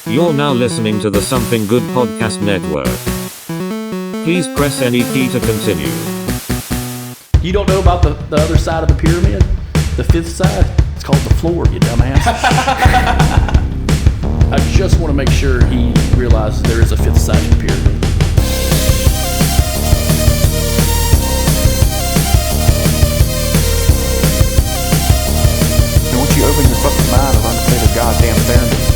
You're now listening to the Something Good Podcast Network. Please press any key to continue. You don't know about the other side of the pyramid? The fifth side? It's called the floor, you dumbass. I just want to make sure he realizes there is a fifth side to the pyramid. And once you open your fucking mind of undefeated goddamn fairness.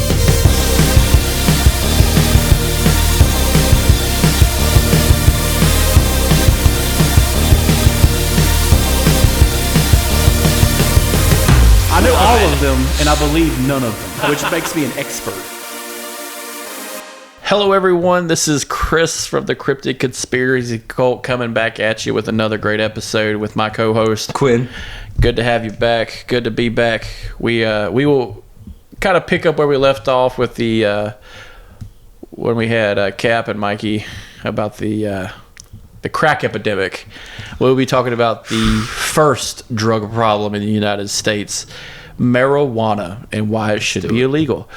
I know all of them, and I believe none of them, which makes me an expert. Hello, everyone. This is Chris from the Cryptic Conspiracy Cult coming back at you with another great episode with my co-host Quinn. Good to have you back. Good to be back. We will kind of pick up where we left off with the when we had Cap and Mikey about the crack epidemic. We'll be talking about the first drug problem in the United States, marijuana, and why it should be illegal.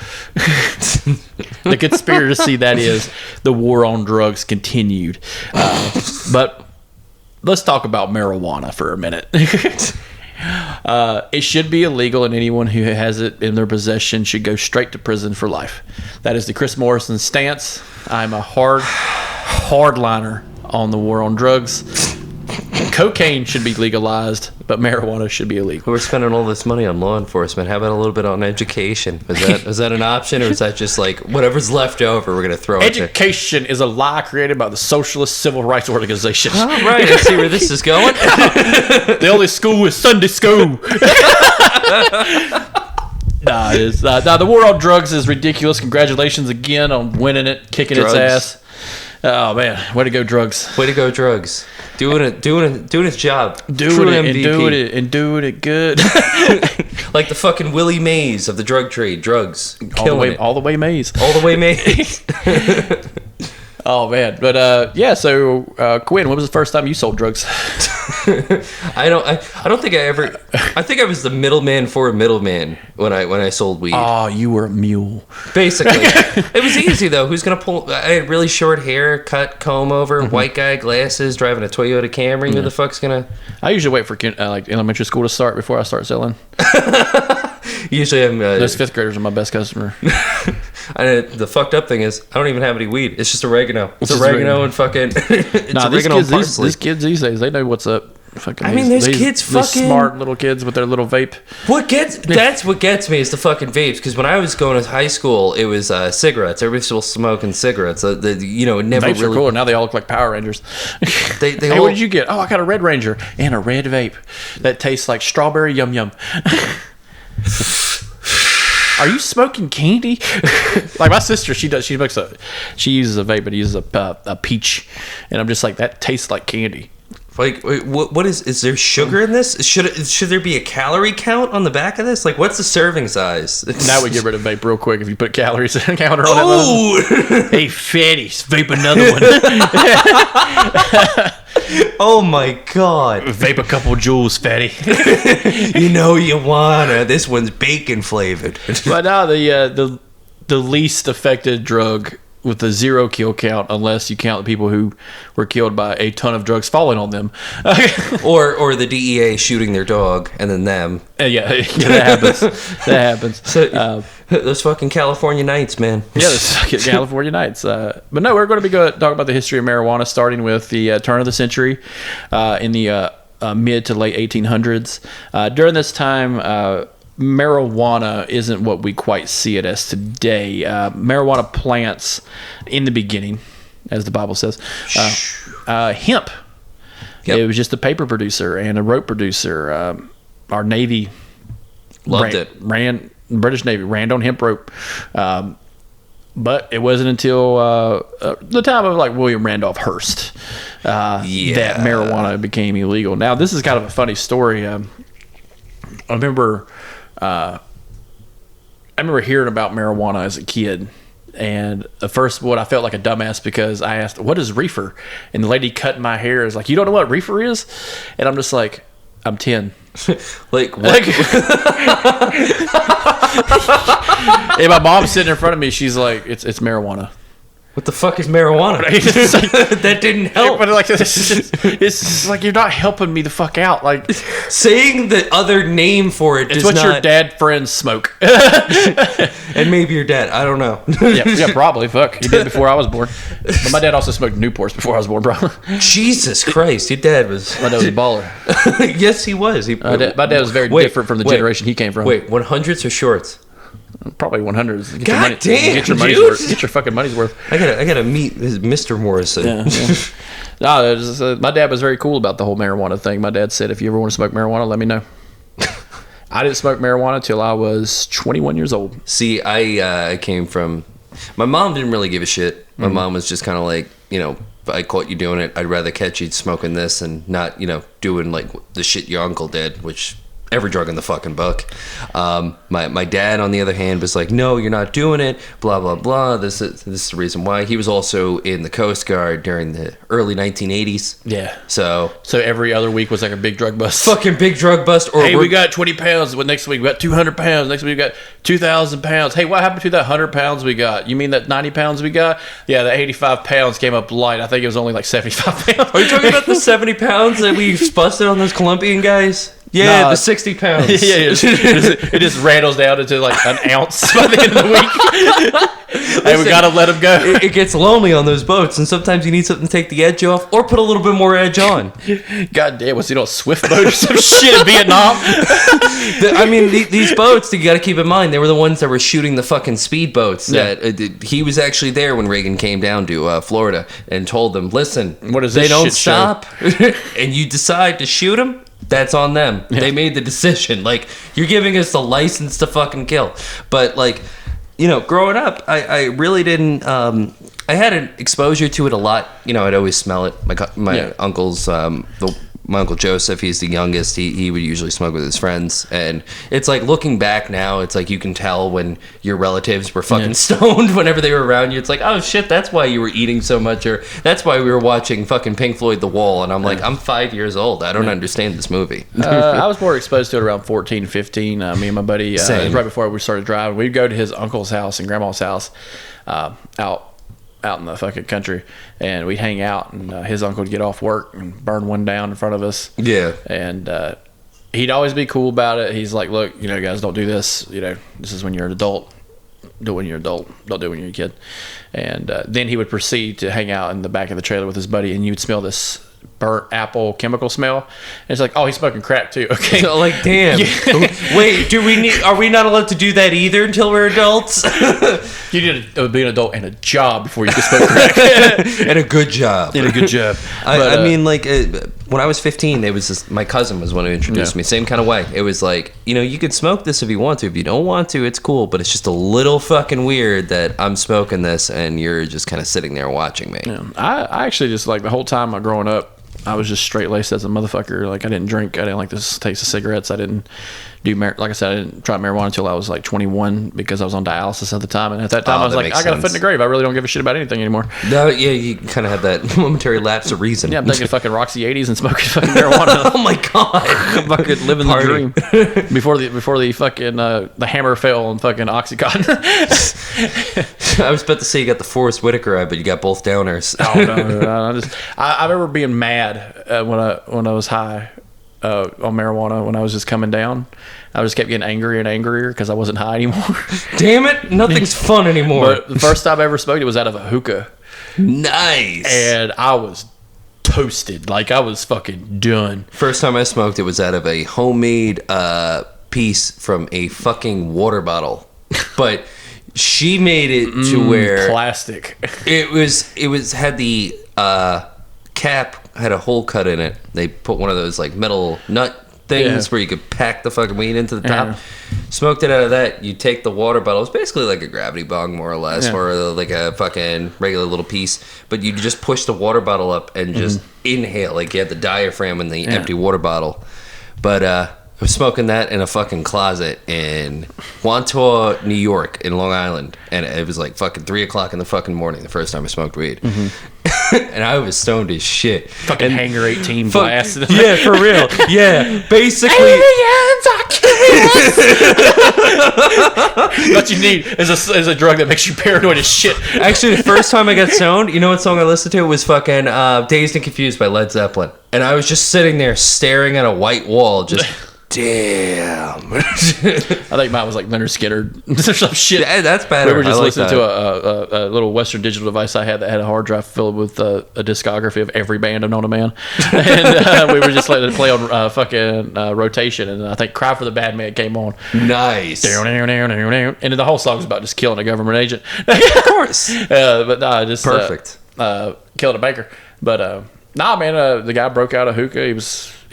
The conspiracy, that is, the war on drugs continued. But let's talk about marijuana for a minute. It should be illegal, and anyone who has it in their possession should go straight to prison for life. That is the Chris Morrison stance. I'm a hardliner on the war on drugs. Cocaine should be legalized, but marijuana should be illegal. We're spending all this money on law enforcement. How about a little bit on education? Is that an option, or is that just like whatever's left over we're going to throw at you? Education is a lie created by the socialist civil rights organizations. All right, I see where this is going. The only school is Sunday school. The war on drugs is ridiculous. Congratulations again on winning it, kicking its ass. Oh man, way to go, drugs! Way to go, drugs! Doing its job. Doing it good. Like the fucking Willie Mays of the drug trade. Drugs, all the way Mays. All the way Mays. Oh man, but So Quinn, when was the first time you sold drugs? I don't think I ever. I think I was the middleman for a middleman when I sold weed. Oh, you were a mule. Basically, it was easy though. Who's gonna pull? I had really short hair, cut comb over, white guy, glasses, driving a Toyota Camry. Yeah. Who the fuck's gonna? I usually wait for like elementary school to start before I start selling. Usually I'm. Those fifth graders are my best customer. The fucked up thing is I don't even have any weed. It's just oregano. It's oregano and fucking. These kids these days, they know what's up. Fucking those kids fucking smart little kids with their little vape. That's what gets me is the fucking vapes. Because when I was going to high school, it was cigarettes. Everybody's still smoking cigarettes. It never Vapes really. Are cool. Now they all look like Power Rangers. They hey, what did you get? Oh, I got a Red Ranger and a red vape that tastes like strawberry yum yum. Are you smoking candy? Like my sister, she uses a vape, but uses a peach, and I'm just like, that tastes like candy. Like, what is there sugar in this? Should there be a calorie count on the back of this? Like, what's the serving size? Now we get rid of vape real quick if you put calories in a counter on it. Hey, fatties, vape another one. Oh my god. Vape a couple joules, fatty. You know you wanna. This one's bacon flavored. But now the least affected drug with a 0 kill count, unless you count the people who were killed by a ton of drugs falling on them. or the DEA shooting their dog and then them. Yeah, that happens. So, those fucking California nights, man. Yeah, those fucking California nights. But no, we're going to be talking about the history of marijuana, starting with the turn of the century in the mid to late 1800s. During this time, marijuana isn't what we quite see it as today. Marijuana plants, in the beginning, as the Bible says, hemp. Yep. It was just a paper producer and a rope producer. Our Navy British Navy ran on hemp rope. But it wasn't until the time of like William Randolph Hearst that marijuana became illegal. Now, this is kind of a funny story. I remember hearing about marijuana as a kid, and at first I felt like a dumbass because I asked, what is reefer? And the lady cutting my hair is like, you don't know what reefer is? And I'm just like, I'm 10. Like what? And my mom's sitting in front of me. She's like, it's marijuana. What the fuck is marijuana? That didn't help. But like, it's like you're not helping me the fuck out. Like saying the other name for it. It's what your dad friends smoke. And maybe your dad. I don't know. yeah, probably. Fuck, he did before I was born. But my dad also smoked Newports before I was born, bro. Jesus Christ, your dad was. My dad was a baller. Yes, he was. My dad was very different from the generation he came from. Wait, 100s or shorts? Probably 100s. God damn, get your money's dude. worth. Get your fucking money's worth. I gotta meet Mr. Morrison. Yeah. No, my dad was very cool about the whole marijuana thing. My dad said, if you ever want to smoke marijuana, let me know. I didn't smoke marijuana until I was 21 years old. See, I came from... My mom didn't really give a shit. My mom was just kind of like, if I caught you doing it, I'd rather catch you smoking this and not, doing like the shit your uncle did, which... every drug in the fucking book. My dad, on the other hand, was like, no, you're not doing it, blah, blah, blah. This is the reason why. He was also in the Coast Guard during the early 1980s. Yeah. So every other week was like a big drug bust. Fucking big drug bust. Or hey, we got 20 pounds. Next week we got 200 pounds. Next week we got 2,000 pounds. Hey, what happened to that 100 pounds we got? You mean that 90 pounds we got? Yeah, that 85 pounds came up light. I think it was only like 75 pounds. Are you talking about the 70 pounds that we busted on those Colombian guys? Yeah, the 60 pounds. Yeah, it just rattles down into like an ounce by the end of the week. Hey, we gotta let them go. It gets lonely on those boats, and sometimes you need something to take the edge off, or put a little bit more edge on. God damn, was he on a Swift boat or some shit in Vietnam? I mean, these boats, you got to keep in mind, they were the ones that were shooting the fucking speedboats. That he was actually there when Reagan came down to Florida and told them, listen, what is they this don't shit stop, and you decide to shoot them. That's on them. Yeah. They made the decision. Like, you're giving us the license to fucking kill. But, like, growing up, I really didn't... I had an exposure to it a lot. I'd always smell it. My uncle's... my Uncle Joseph, he's the youngest. He would usually smoke with his friends. And it's like, looking back now, it's like you can tell when your relatives were fucking stoned whenever they were around you. It's like, oh shit, that's why you were eating so much, or that's why we were watching fucking Pink Floyd The Wall. And I'm like, I'm 5 years old. I don't understand this movie. I was more exposed to it around 14, 15. Me and my buddy, right before we started driving, we'd go to his uncle's house and grandma's house out in the fucking country, and we'd hang out, and his uncle would get off work and burn one down in front of us. Yeah. And he'd always be cool about it. He's like, look, guys, don't do this. This is when you're an adult. Do it when you're an adult. Don't do it when you're a kid. And then he would proceed to hang out in the back of the trailer with his buddy, and you'd smell this burnt apple chemical smell. And it's like, oh, he's smoking crack too. Okay. So, like, damn. Wait, are we not allowed to do that either until we're adults? You need to be an adult and a job before you can smoke crack. And a good job. And a good job. I mean, like, when I was 15, it was this, my cousin was one who introduced me. Same kind of way. It was like, you can smoke this if you want to. If you don't want to, it's cool. But it's just a little fucking weird that I'm smoking this and you're just kind of sitting there watching me. Yeah. I actually just, like, the whole time I'm growing up, I was just straight laced as a motherfucker. Like, I didn't drink. I didn't like the taste of cigarettes. I didn't do like I said, I didn't try marijuana until I was like 21 because I was on dialysis at the time. And at that time, I was like, I got a foot in the grave. I really don't give a shit about anything anymore. No, yeah, you kind of had that momentary lapse of reason. Yeah, I'm taking fucking Roxy 80s and smoking fucking marijuana. Oh my god, I'm fucking living the dream. Before the fucking the hammer fell on fucking Oxycontin. I was about to say you got the Forrest Whitaker, but you got both downers. Oh no. I remember being mad when I was high on marijuana when I was just coming down. I just kept getting angrier and angrier because I wasn't high anymore. Damn it, nothing's fun anymore. But the first time I ever smoked it was out of a hookah. Nice. And I was toasted. Like, I was fucking done. First time I smoked it was out of a homemade piece from a fucking water bottle. But she made it to where plastic. It was had the cap had a hole cut in it. They put one of those like metal nut things where you could pack the fucking weed into the top. Smoked it out of that. You take the water bottle. It's basically like a gravity bong, more or less, or like a fucking regular little piece. But you just push the water bottle up and just inhale. Like, you had the diaphragm in the empty water bottle. But I was smoking that in a fucking closet in Wantua, New York, in Long Island. And it was like fucking 3 o'clock in the fucking morning the first time I smoked weed. and I was stoned as shit. Fucking And Hanger 18 blasted. yeah, for real. Yeah, basically. Aliens are killing What you need is a drug that makes you paranoid as shit. Actually, the first time I got stoned, you know what song I listened to was fucking "Dazed and Confused" by Led Zeppelin, and I was just sitting there staring at a white wall, just. Damn. I think mine was like Leonard Skinner or some shit. Yeah, that's better. We were just I like listening that. to a little Western digital device I had that had a hard drive filled with a discography of every band known to man. And we were just letting it play on fucking rotation. And I think Cry for the Bad Man came on. Nice. And then the whole song's about just killing a government agent. Of course. But nah, just Perfect. killing a banker. But nah, man, the guy broke out a hookah. He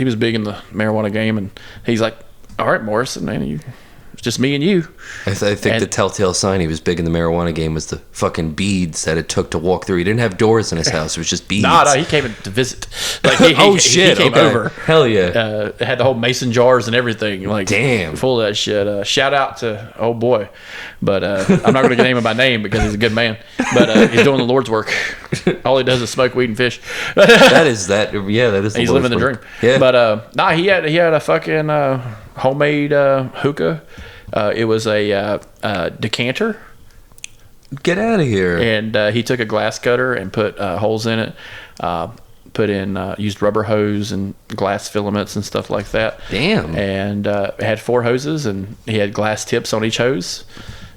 was big in the marijuana game, and he's like, "All right, Morrison, man, it's just me and you." I think the telltale sign he was big in the marijuana game was the fucking beads that it took to walk through. He didn't have doors in his house; it was just beads. No, he came in to visit. Like Shit! He came okay. over. Hell yeah! Had the whole mason jars and everything. Like, damn, full of that shit. Shout out to old boy, but I'm not going to name him by name because he's a good man. But he's doing the Lord's work. All he does is smoke weed and fish. that is that. Yeah, that is. He's living the dream. Yeah. But nah, he had a fucking homemade hookah. It was a decanter. Get out of here. And he took a glass cutter and put holes in it. Put in used rubber hose and glass filaments and stuff like that. Damn. And it had 4 hoses, and he had glass tips on each hose.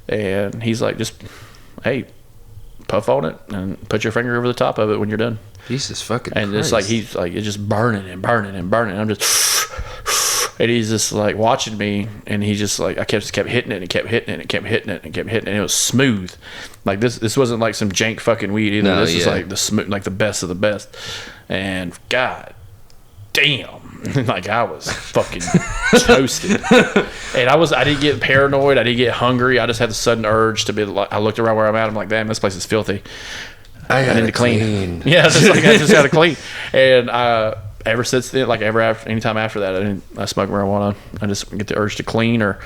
And he's like, just, hey, puff on it and put your finger over the top of it when you're done. Jesus fucking and Christ. it's like he's like, it's just burning and burning and burning. I'm just, and he's just like watching me, and he just like, I kept hitting it and kept hitting it and kept hitting it and kept hitting it. And it was smooth. Like this wasn't like some jank fucking weed either. No, this is like the smooth, like the best of the best. And God damn, like I was fucking toasted. And I didn't get paranoid. I didn't get hungry. I just had the sudden urge to be like, I looked around where I'm at. I'm like, damn, this place is filthy. I need to clean. Yeah, it's just like I just got to clean. And ever since then, like anytime after that, I smoke marijuana. I just get the urge to clean or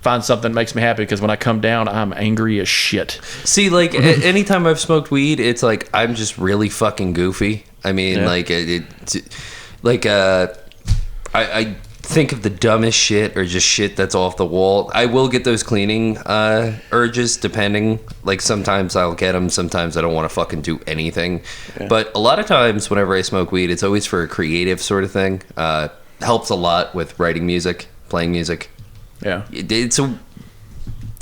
find something that makes me happy, because when I come down, I'm angry as shit. See, like anytime I've smoked weed, it's like I'm just really fucking goofy. I mean, I think of the dumbest shit or just shit that's off the wall. I will get those cleaning urges depending. Like sometimes I'll get them, sometimes I don't want to fucking do anything. Yeah. But a lot of times whenever I smoke weed, it's always for a creative sort of thing. Helps a lot with writing music, playing music. Yeah. It's a...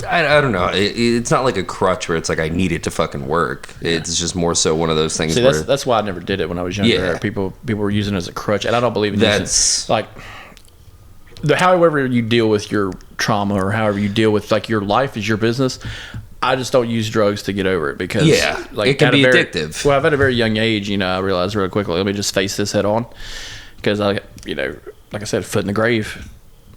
I don't know. It's not like a crutch where it's like I need it to fucking work. It's just more so one of those things. See, where that's why I never did it when I was younger. Yeah. People were using it as a crutch, and I don't believe in that's using, like, however you deal with your trauma or however you deal with like your life is your business. I just don't use drugs to get over it, because like it can be addictive. Well, I've at a very young age, I realized real quickly, let me just face this head on, because I, like I said, foot in the grave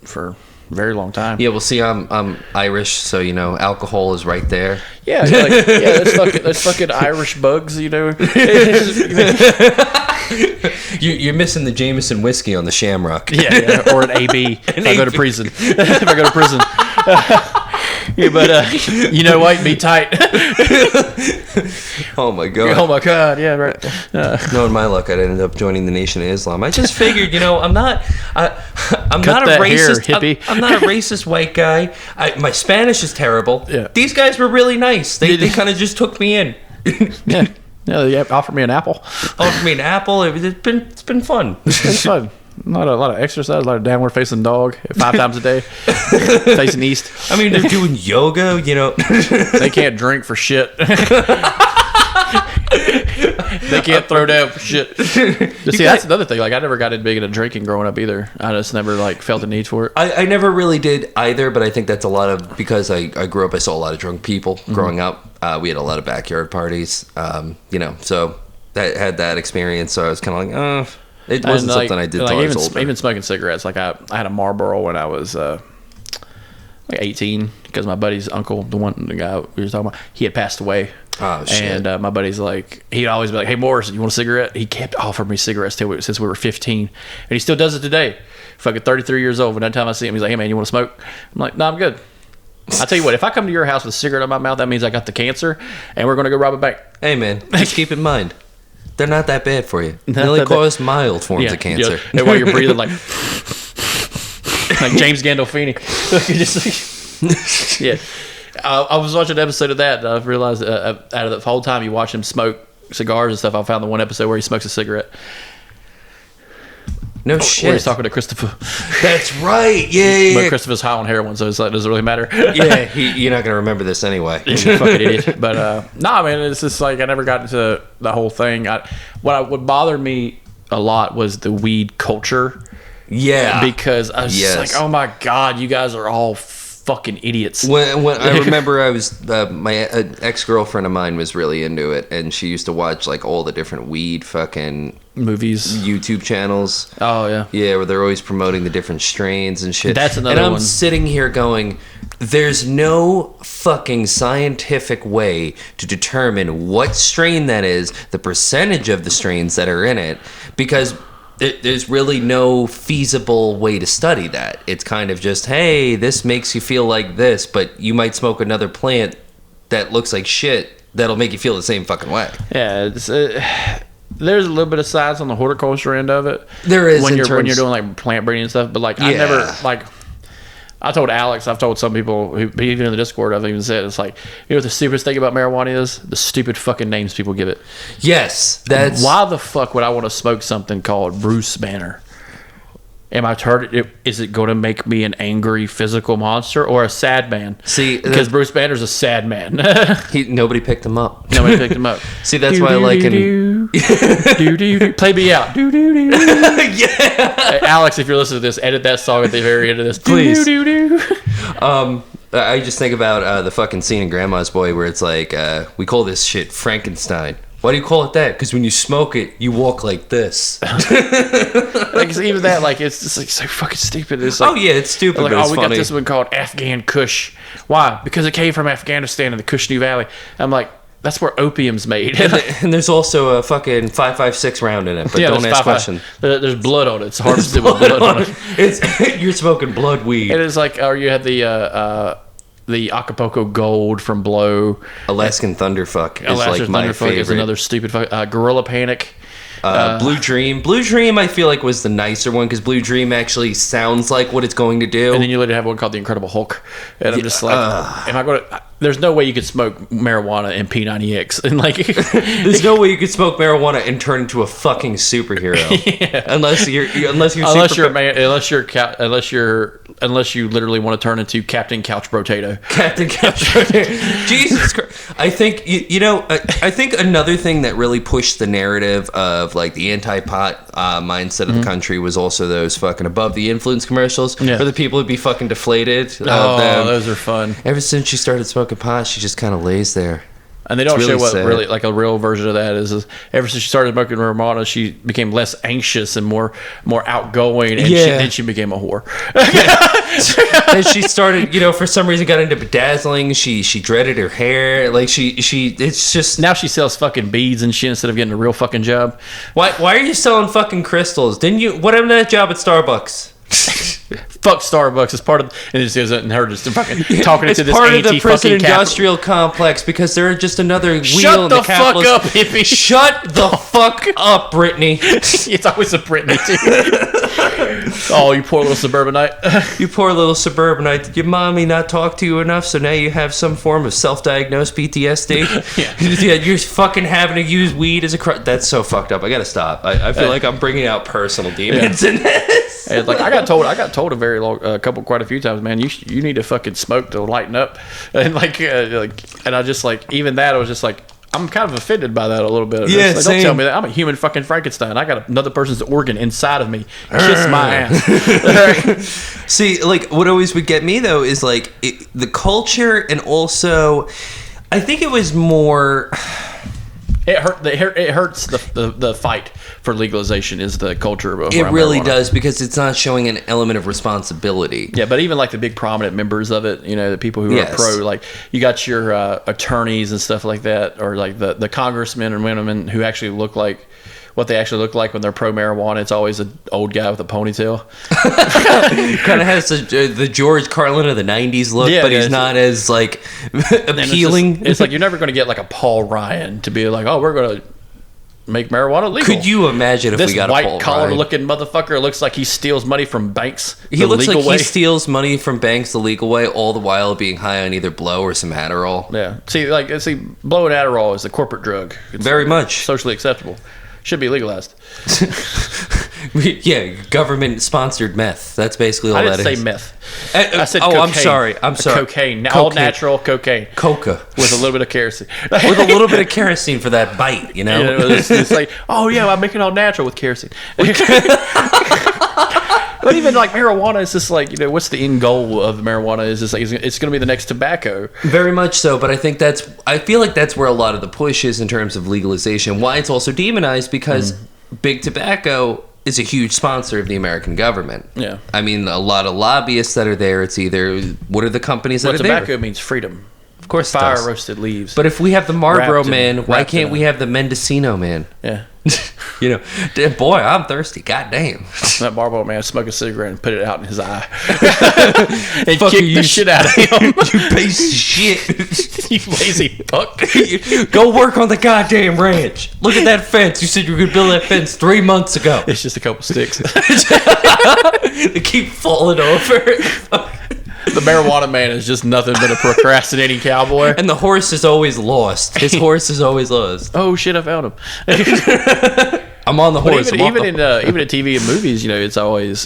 for a very long time. Yeah, well, see, I'm Irish, so alcohol is right there. Yeah, those fucking Irish bugs, You're missing the Jameson whiskey on the Shamrock. Yeah, or an AB. If I go to prison. If I go to prison. Yeah, but you know what? Be tight. Oh my god. Oh my god. Yeah, right. Knowing my luck, I'd ended up joining the Nation of Islam. I just figured, I'm not a racist. Hippie. I'm not a racist white guy. My Spanish is terrible. Yeah. These guys were really nice. They kind of just took me in. Yeah. Yeah, they offered me an apple. Offered me an apple. It's been fun. It's fun. A lot of exercise, a lot of downward facing dog 5 times a day, facing east. I mean, they're doing yoga, They can't drink for shit. They can't throw down for shit. But see, that's another thing. Like, I never got in big into drinking growing up either. I just never felt the need for it. I never really did either, but I think that's a lot of, because I grew up, I saw a lot of drunk people growing up. We had a lot of backyard parties, so that had that experience. So I was kind of like, it wasn't something I did until I was older. Even smoking cigarettes. Like I had a Marlboro when I was like 18, because my buddy's uncle, the guy we were talking about, he had passed away. Oh shit! And my buddy's like, he'd always be like, "Hey Morrison, you want a cigarette?" He kept offering me cigarettes since we were 15, and he still does it today. Fucking 33 years old. But every time I see him, he's like, "Hey man, you want to smoke?" I'm like, "No, I'm good." I tell you what, if I come to your house with a cigarette in my mouth, that means I got the cancer, and we're gonna go rob a bank. Hey man, just keep in mind, they're not that bad for you. They Not only that bad. cause mild forms of cancer. Yeah. And while you're breathing like James Gandolfini. Just like- yeah. I was watching an episode of that, and I realized out of the whole time you watch him smoke cigars and stuff, I found the one episode where he smokes a cigarette. No Where shit. he's talking to Christopher. That's right. Yeah. But Christopher's high on heroin, so it's like, does it really matter? Yeah, you're not gonna remember this anyway. You fucking idiot. But no, man, it's just like I never got into the whole thing. What bothered me a lot was the weed culture. Yeah, Because I was just like, oh my God, you guys are all fucking idiots. When I remember, I was my ex-girlfriend of mine was really into it, and she used to watch like all the different weed fucking Movies. YouTube channels. Oh yeah. Yeah, where they're always promoting the different strains and shit. That's another And I'm one. sitting here going, there's no fucking scientific way to determine what strain that is, the percentage of the strains that are in it, because there's really no feasible way to study that. It's kind of just, hey, this makes you feel like this, but you might smoke another plant that looks like shit that'll make you feel the same fucking way. Yeah, it's, there's a little bit of science on the horticulture end of it. There is when in you're terms- doing like plant breeding and stuff. But like I Yeah. never like. I told Alex, I've told some people who even in the Discord, I've even said it's like, you know what the stupidest thing about marijuana is? The stupid fucking names people give it. Yes, that's... Why the fuck would I want to smoke something called Bruce Banner? Am I is it going to make me an angry physical monster or a sad man? See, because Bruce Banner's a sad man. Nobody picked him up. Nobody picked him up. See, that's why I like him. Do play me out. Do do do. Yeah. Hey, Alex, if you're listening to this, edit that song at the very end of this, Please. Do do do. I just think about the fucking scene in Grandma's Boy where it's like, we call this shit Frankenstein. Why do you call it that? Because when you smoke it, you walk like this. Like even that, like it's just like so fucking stupid. It's like, Oh yeah, it's stupid, like, but it's we funny. got this one called Afghan Kush. Why? Because it came from Afghanistan in the Kashmir Valley. I'm like, that's where opium's made. And there's also a fucking 5.56 round in it, but Yeah, don't there's ask 5.5. questions. There's blood on it. It's harvested with blood on it. It's you're smoking blood weed. It is like, or you had the Acapulco Gold from Blow. Alaskan Thunderfuck is Alaskan like my Thunderfuck favorite. is another stupid fuck. Gorilla Panic. Blue Dream. Blue Dream, I feel like was the nicer one because Blue Dream actually sounds like what it's going to do. And then you later have one called the Incredible Hulk. And I'm just like, am I going to... There's no way you could smoke marijuana in P90X. And like... There's no way you could smoke marijuana and turn into a fucking superhero. Yeah. Unless you're Unless you literally want to turn into Captain Couch Potato. Captain Couch. Jesus Christ. I think I think another thing that really pushed the narrative of like the anti-pot mindset of the country was also those fucking above the influence commercials Yeah. where the people would be fucking deflated of Oh, them. those are fun. Ever since she started smoking pot, she just kind of lays there. And they don't It's show really what sad. really, like a real version of that is ever since she started smoking marijuana, she became less anxious and more outgoing, and Yeah. then she became a whore. And she started, for some reason got into bedazzling. She dreaded her hair. Like she it's just Now she sells fucking beads and shit instead of getting a real fucking job. why are you selling fucking crystals? Didn't you what happened to that job at Starbucks? Fuck Starbucks is part of, and it says and her just fucking talking It's into this part of the anti prison fucking industrial complex because they're just another wheel Shut in the the fuck capitalist. up, hippie. Shut the fuck up, Brittany. It's always a Britney too. Oh, you poor little suburbanite. You poor little suburbanite. Did your mommy not talk to you enough? So now you have some form of self-diagnosed PTSD. Yeah, you're fucking having to use weed as a That's so fucked up. I gotta stop. I feel like I'm bringing out personal demons in this. And like I got told quite a few times, man. You need to fucking smoke to lighten up, and and I just like even that I was just like I'm kind of offended by that a little bit. Yeah, Like, don't same. tell me that I'm a human fucking Frankenstein. I got another person's organ inside of me. Kiss my ass. See, like what always would get me though is like the culture, and also I think it was more. It hurts the fight for legalization is the culture of It really marijuana. does because it's not showing an element of responsibility. Yeah, but even like the big prominent members of it, the people who Yes. are pro, like you got your attorneys and stuff like that, or like the congressmen and women who actually look like what they actually look like when they're pro marijuana. It's always an old guy with a ponytail. Kind of has the George Carlin of the 90s look, Yeah, but yeah, he's it's- not as like And appealing. It's like you're never going to get like a Paul Ryan to be like, oh, we're going to make marijuana legal. Could you imagine if this we got a white collar looking motherfucker looks like he steals money from banks? He looks like he steals money from banks the legal way, all the while being high on either blow or some Adderall. Yeah. See, blow and Adderall is a corporate drug. It's very much socially acceptable. Should be legalized. Yeah, government sponsored meth. That's basically all that is. I didn't say meth. I said cocaine. I'm sorry. Cocaine. All natural cocaine. Coca. With a little bit of kerosene. With a little bit of kerosene for that bite, you know? It's like, oh yeah, I'm making it all natural with kerosene. But even like marijuana is just like, what's the end goal of marijuana? Is just like, it's going to be the next tobacco. Very much so, but I feel like that's where a lot of the push is in terms of legalization. Why it's also demonized, because big tobacco is a huge sponsor of the American government. Yeah. I mean, a lot of lobbyists that are there, it's either, what are the companies that are there? Tobacco means freedom. Of course it Fire does. roasted leaves. But if we have the Marlboro man, why can't we have the Mendocino man? Yeah. Boy, I'm thirsty. God damn. That Marlboro man smoked a cigarette and put it out in his eye. And Fuck kicked you, the shit out of him. You piece of shit. You lazy fuck. Go work on the goddamn ranch. Look at that fence. You said you were going to build that fence 3 months ago. It's just a couple sticks. They keep falling over. The marijuana man is just nothing but a procrastinating cowboy. And the horse is always lost. His horse is always lost. Oh shit, I found him. I'm on the horse. Even in TV and movies,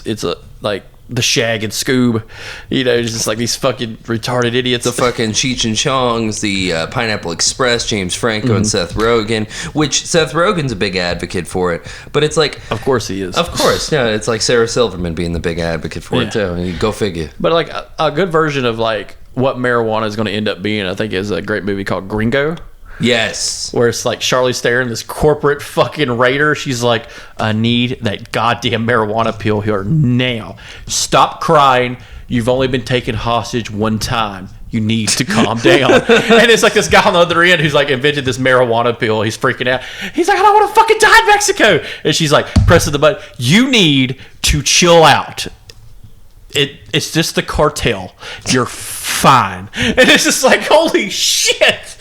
it's like the Shag and Scoob, it's just like these fucking retarded idiots. The fucking Cheech and Chongs, the Pineapple Express, James Franco and Seth Rogen, which Seth Rogen's a big advocate for it, but it's like, of course he is. Of course, yeah, it's like Sarah Silverman being the big advocate for it too. Go figure. But like a good version of like what marijuana is going to end up being, I think, is a great movie called Gringo. Yes. Where it's like Charlize Theron, this corporate fucking raider. She's like, I need that goddamn marijuana pill here now. Stop crying. You've only been taken hostage one time. You need to calm down. And it's like this guy on the other end who's like invented this marijuana pill. He's freaking out. He's like, I don't want to fucking die in Mexico. And she's like pressing the button. You need to chill out. It's just the cartel. You're fine. And it's just like, holy shit.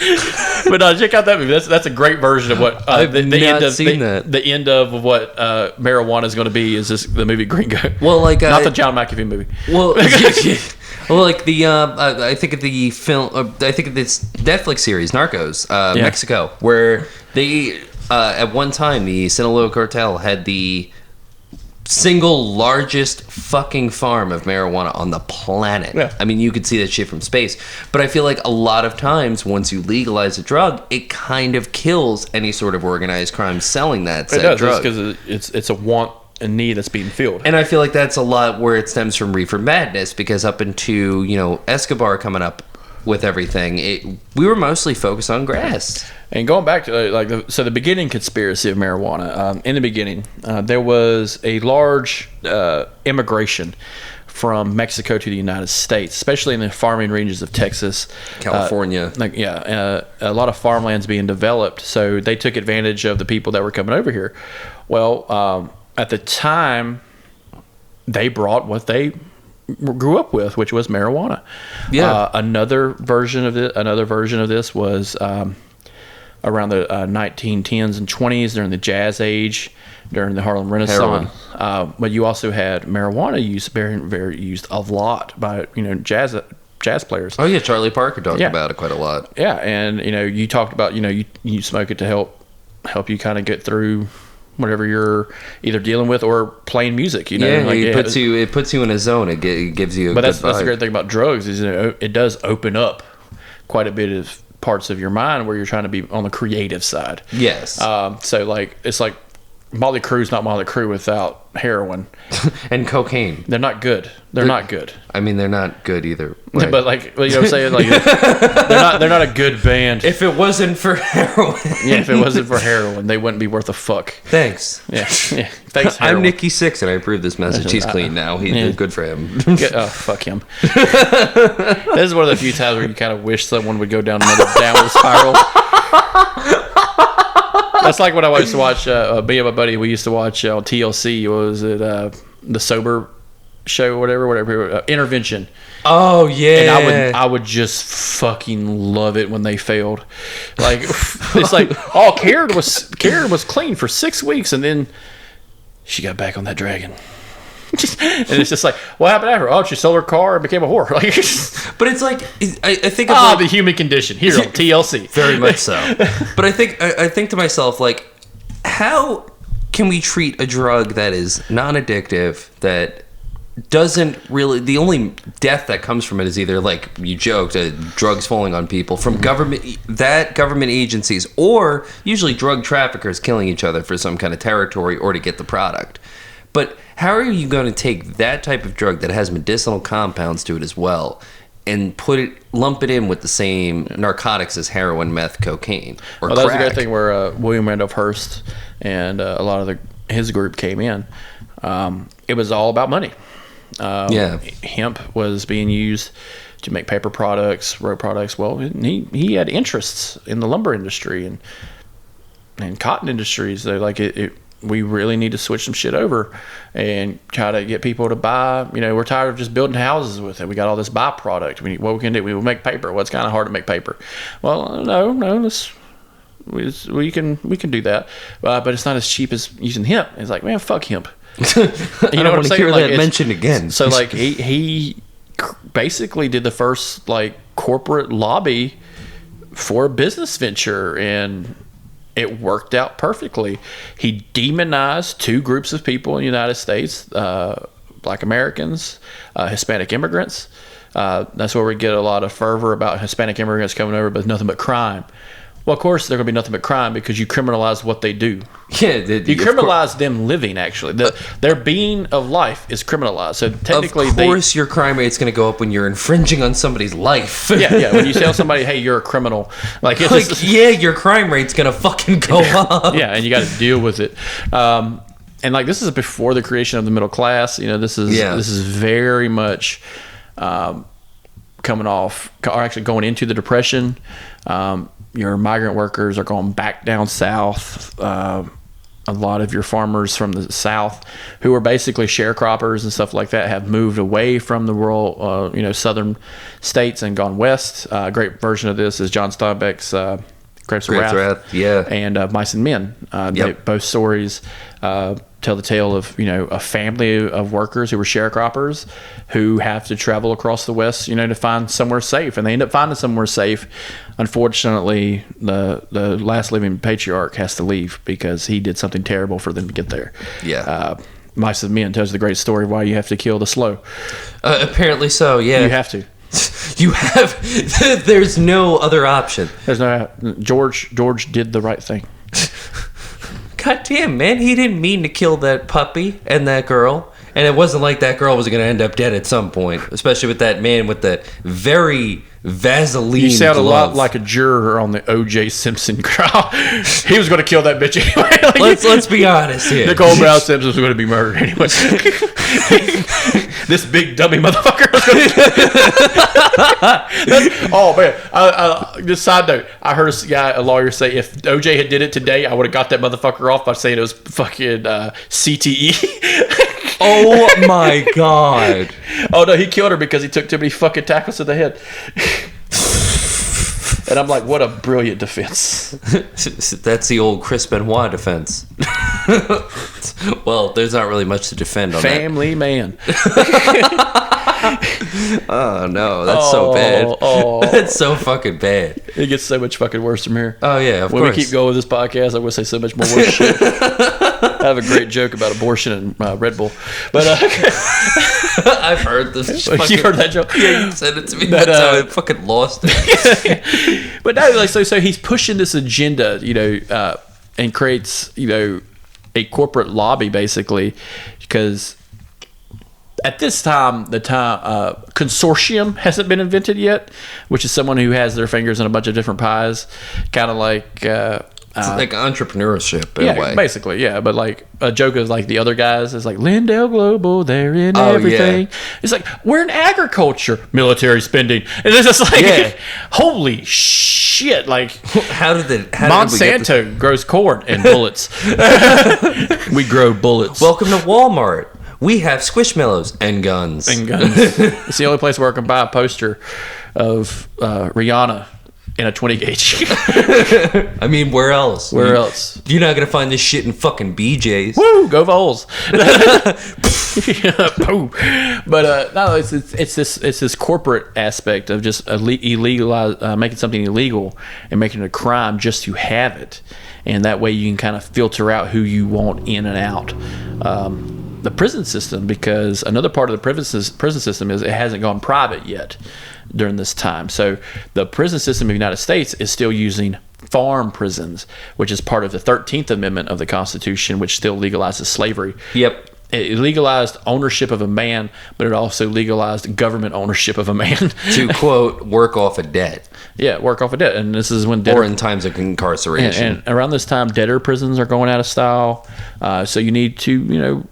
But check out that movie. That's a great version of what the end of what marijuana is going to be. Is this the movie Gringo? Well, like not the John McAfee movie. Well, well, like the I think of the film. I think of this Netflix series Narcos, Mexico, where they at one time the Sinaloa cartel had the single largest fucking farm of marijuana on the planet. Yeah. I mean, you could see that shit from space. But I feel like a lot of times, once you legalize a drug, it kind of kills any sort of organized crime selling that drug. Because it's a want and need that's being filled. And I feel like that's a lot where it stems from Reefer Madness, because up into, Escobar coming up with everything, we were mostly focused on grass. And going back to the beginning conspiracy of marijuana. In the beginning, there was a large immigration from Mexico to the United States, especially in the farming regions of Texas, California. A lot of farmlands being developed. So they took advantage of the people that were coming over here. Well, at the time, they brought what they grew up with, which was marijuana. Yeah. Another version of this was around the 1910s and 20s, during the Jazz Age, during the Harlem Renaissance. But you also had marijuana use very used a lot by jazz players. Oh yeah, Charlie Parker talked about it quite a lot. Yeah, and you talked about you smoke it to help you kind of get through whatever you're either dealing with or playing music. It puts you in a zone. It gives you. That's the great thing about drugs is it does open up quite a bit of parts of your mind where you're trying to be on the creative side. Yes. So like it's like Motley Crue's not Motley Crue without heroin and cocaine. They're not good. They're not good. I mean, they're not good either. Right? But like, you know what I'm saying? Like, they're not a good band. If it wasn't for heroin, if it wasn't for heroin, they wouldn't be worth a fuck. Thanks. Yeah. Thanks. Heroin. I'm Nikki Six, and I approve this message. He's clean now. He's good for him. Fuck him. This is one of the few times where you kind of wish someone would go down another downward spiral. That's like when I used to watch, me and my buddy, we used to watch on TLC, what was it, the Sober Show, whatever, Intervention. Oh yeah. And I would just fucking love it when they failed. Like it's like, oh, Karen was clean for 6 weeks, and then she got back on that dragon. And it's just like, what happened after? Oh, she sold her car and became a whore. Like, but it's like, I think of like, the human condition here on TLC. very much so. But I think to myself, like, how can we treat a drug that is non-addictive, that doesn't really, the only death that comes from it is either, like you joked, drugs falling on people from government agencies, or usually drug traffickers killing each other for some kind of territory or to get the product. But how are you going to take that type of drug that has medicinal compounds to it as well and lump it in with the same narcotics as heroin, meth, cocaine, or crack? That was a great thing where William Randolph Hearst and a lot of his group came in. It was all about money. Hemp was being used to make paper products, road products. Well, he had interests in the lumber industry and cotton industries. So like we really need to switch some shit over and try to get people to buy. We're tired of just building houses with it. We got all this byproduct. What we can do, we will make paper. Well, it's kind of hard to make paper. Well, no, we can do that, but it's not as cheap as using hemp. It's like, man, fuck hemp. You know what I'm saying? Hear that mentioned again. So like he basically did the first like corporate lobby for a business venture, and it worked out perfectly. He demonized two groups of people in the United States: Black Americans, Hispanic immigrants. That's where we get a lot of fervor about Hispanic immigrants coming over, but nothing but crime. Well, of course, they're going to be nothing but crime because you criminalize what they do. Yeah, you criminalize them living. Actually, their being of life is criminalized. So technically, of course, your crime rate's going to go up when you're infringing on somebody's life. yeah. When you tell somebody, "Hey, you're a criminal," your crime rate's going to fucking go up. Yeah, and you got to deal with it. And like this is before the creation of the middle class. This is very much coming off, or actually going into the Depression. Your migrant workers are going back down south. A lot of your farmers from the south, who are basically sharecroppers and stuff like that, have moved away from the rural, southern states and gone west. A great version of this is John Steinbeck's Grapes of Wrath, and Mice and Men. Both stories tell the tale of a family of workers who were sharecroppers who have to travel across the West, to find somewhere safe, and they end up finding somewhere safe. Unfortunately, the last living patriarch has to leave because he did something terrible for them to get there. Mice and Men tells the great story of why you have to kill the slow. Apparently so. Yeah, you have to. You have. There's no other option. There's no. George did the right thing. God damn, man, he didn't mean to kill that puppy and that girl. And it wasn't like that girl was going to end up dead at some point, especially with that man with the very Vaseline. You sound glove. A lot like a juror on the O.J. Simpson trial. He was going to kill that bitch anyway. Let's be honest here. Nicole Brown Simpson was going to be murdered anyway. This big dummy motherfucker was going to. Oh man! Just side note, I heard a lawyer say if O.J. had did it today, I would have got that motherfucker off by saying it was fucking CTE. Oh my god! Oh no, he killed her because he took too many fucking tackles to the head. And I'm like, what a brilliant defense. That's the old Chris Benoit defense. Well, there's not really much to defend on Family that. Man. Oh no, that's so bad. That's so fucking bad. It gets so much fucking worse from here. Oh yeah, of when course. We keep going with this podcast, I will say so much more worse shit. I have a great joke about abortion and Red Bull, but I've heard this. You heard that joke? Yeah, you said it to me. That's how I fucking lost it. But no, like so he's pushing this agenda, and creates, a corporate lobby basically, because at this time, consortium hasn't been invented yet, which is someone who has their fingers in a bunch of different pies, kind of like. It's like entrepreneurship in a way. Basically, yeah. But like a joke is like the other guys is like Lindell Global, they're in everything. Yeah. It's like we're in agriculture, military spending, and it's just like holy shit! Like how did Monsanto grows corn and bullets? We grow bullets. Welcome to Walmart. We have Squishmallows and guns. And guns. It's the only place where I can buy a poster of Rihanna in a 20 gauge. I mean, where else? Where else? You're not gonna find this shit in fucking BJ's. Woo! Go Vols. But no, it's this corporate aspect of just illegal, making something illegal and making it a crime just to have it, and that way you can kind of filter out who you want in and out. The prison system, because another part of the prison system is it hasn't gone private yet during this time. So the prison system of the United States is still using farm prisons, which is part of the 13th Amendment of the Constitution, which still legalizes slavery. Yep. It legalized ownership of a man, but it also legalized government ownership of a man. To quote, work off a debt. Yeah, work off a debt. And this is when Or in times of incarceration. and around this time, debtor prisons are going out of style. So you need to,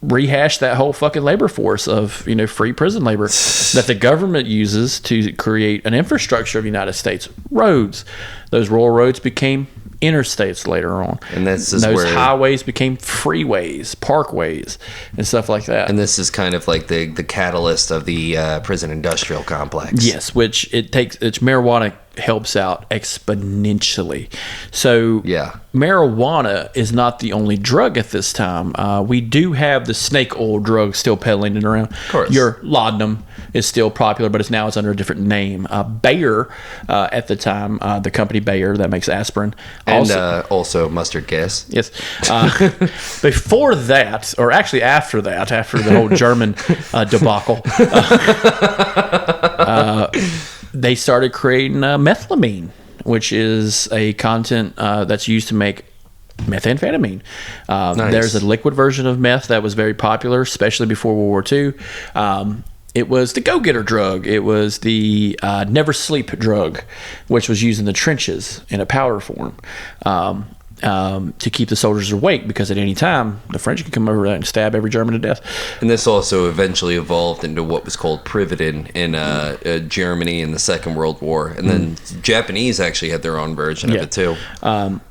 rehash that whole fucking labor force of, free prison labor that the government uses to create an infrastructure of the United States. Roads. Those rural roads became interstates later on. And this is those where highways became freeways, parkways, and stuff like that. And this is kind of like the catalyst of the prison industrial complex. Yes, which marijuana helps out exponentially. So yeah, marijuana is not the only drug at this time. We do have the snake oil drug still peddling it around. Of course. Your laudanum is still popular, but it's under a different name. Bayer, at the time, the company Bayer that makes aspirin. And also mustard gas. Yes. Before that, or actually after that, after the whole German debacle, they started creating methylamine, which is a content that's used to make methamphetamine. Nice. There's a liquid version of meth that was very popular, especially before World War II. It was the go-getter drug. It was the never sleep drug, which was used in the trenches in a powder form to keep the soldiers awake, because at any time the French could come over and stab every German to death. And this also eventually evolved into what was called Prividin in Germany in the Second World War. And then Japanese actually had their own version of it too.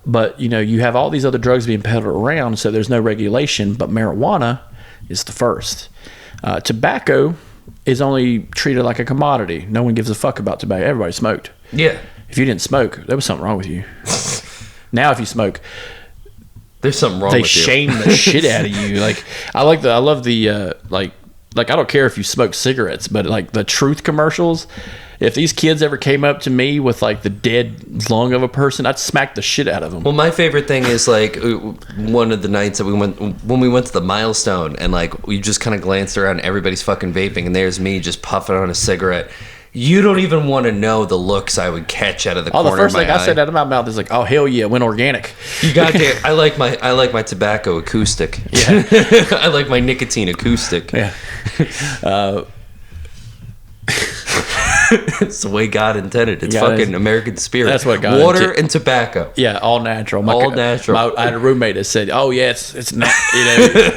But you have all these other drugs being peddled around, so there's no regulation, but marijuana is the first. Tobacco is only treated like a commodity. No one gives a fuck about tobacco. Everybody smoked. Yeah. If you didn't smoke, there was something wrong with you. Now, if you smoke, there's something wrong they with you. shame the shit out of you. Like, I love the I don't care if you smoke cigarettes, but like the Truth commercials. If these kids ever came up to me with like the dead lung of a person, I'd smack the shit out of them. Well, my favorite thing is like one of the nights that when we went to the Milestone, and like we just kind of glanced around, everybody's fucking vaping, and there's me just puffing on a cigarette. You don't even want to know the looks I would catch out of the corner of my eye. The first thing I said out of my mouth is like, "Oh hell yeah, went organic." You got there. I like my tobacco acoustic. Yeah, I like my nicotine acoustic. Yeah. It's the way God intended. It's fucking American spirit. That's what God Water and tobacco. Yeah, all natural. Natural. I had a roommate that said, "Oh yeah, it's not."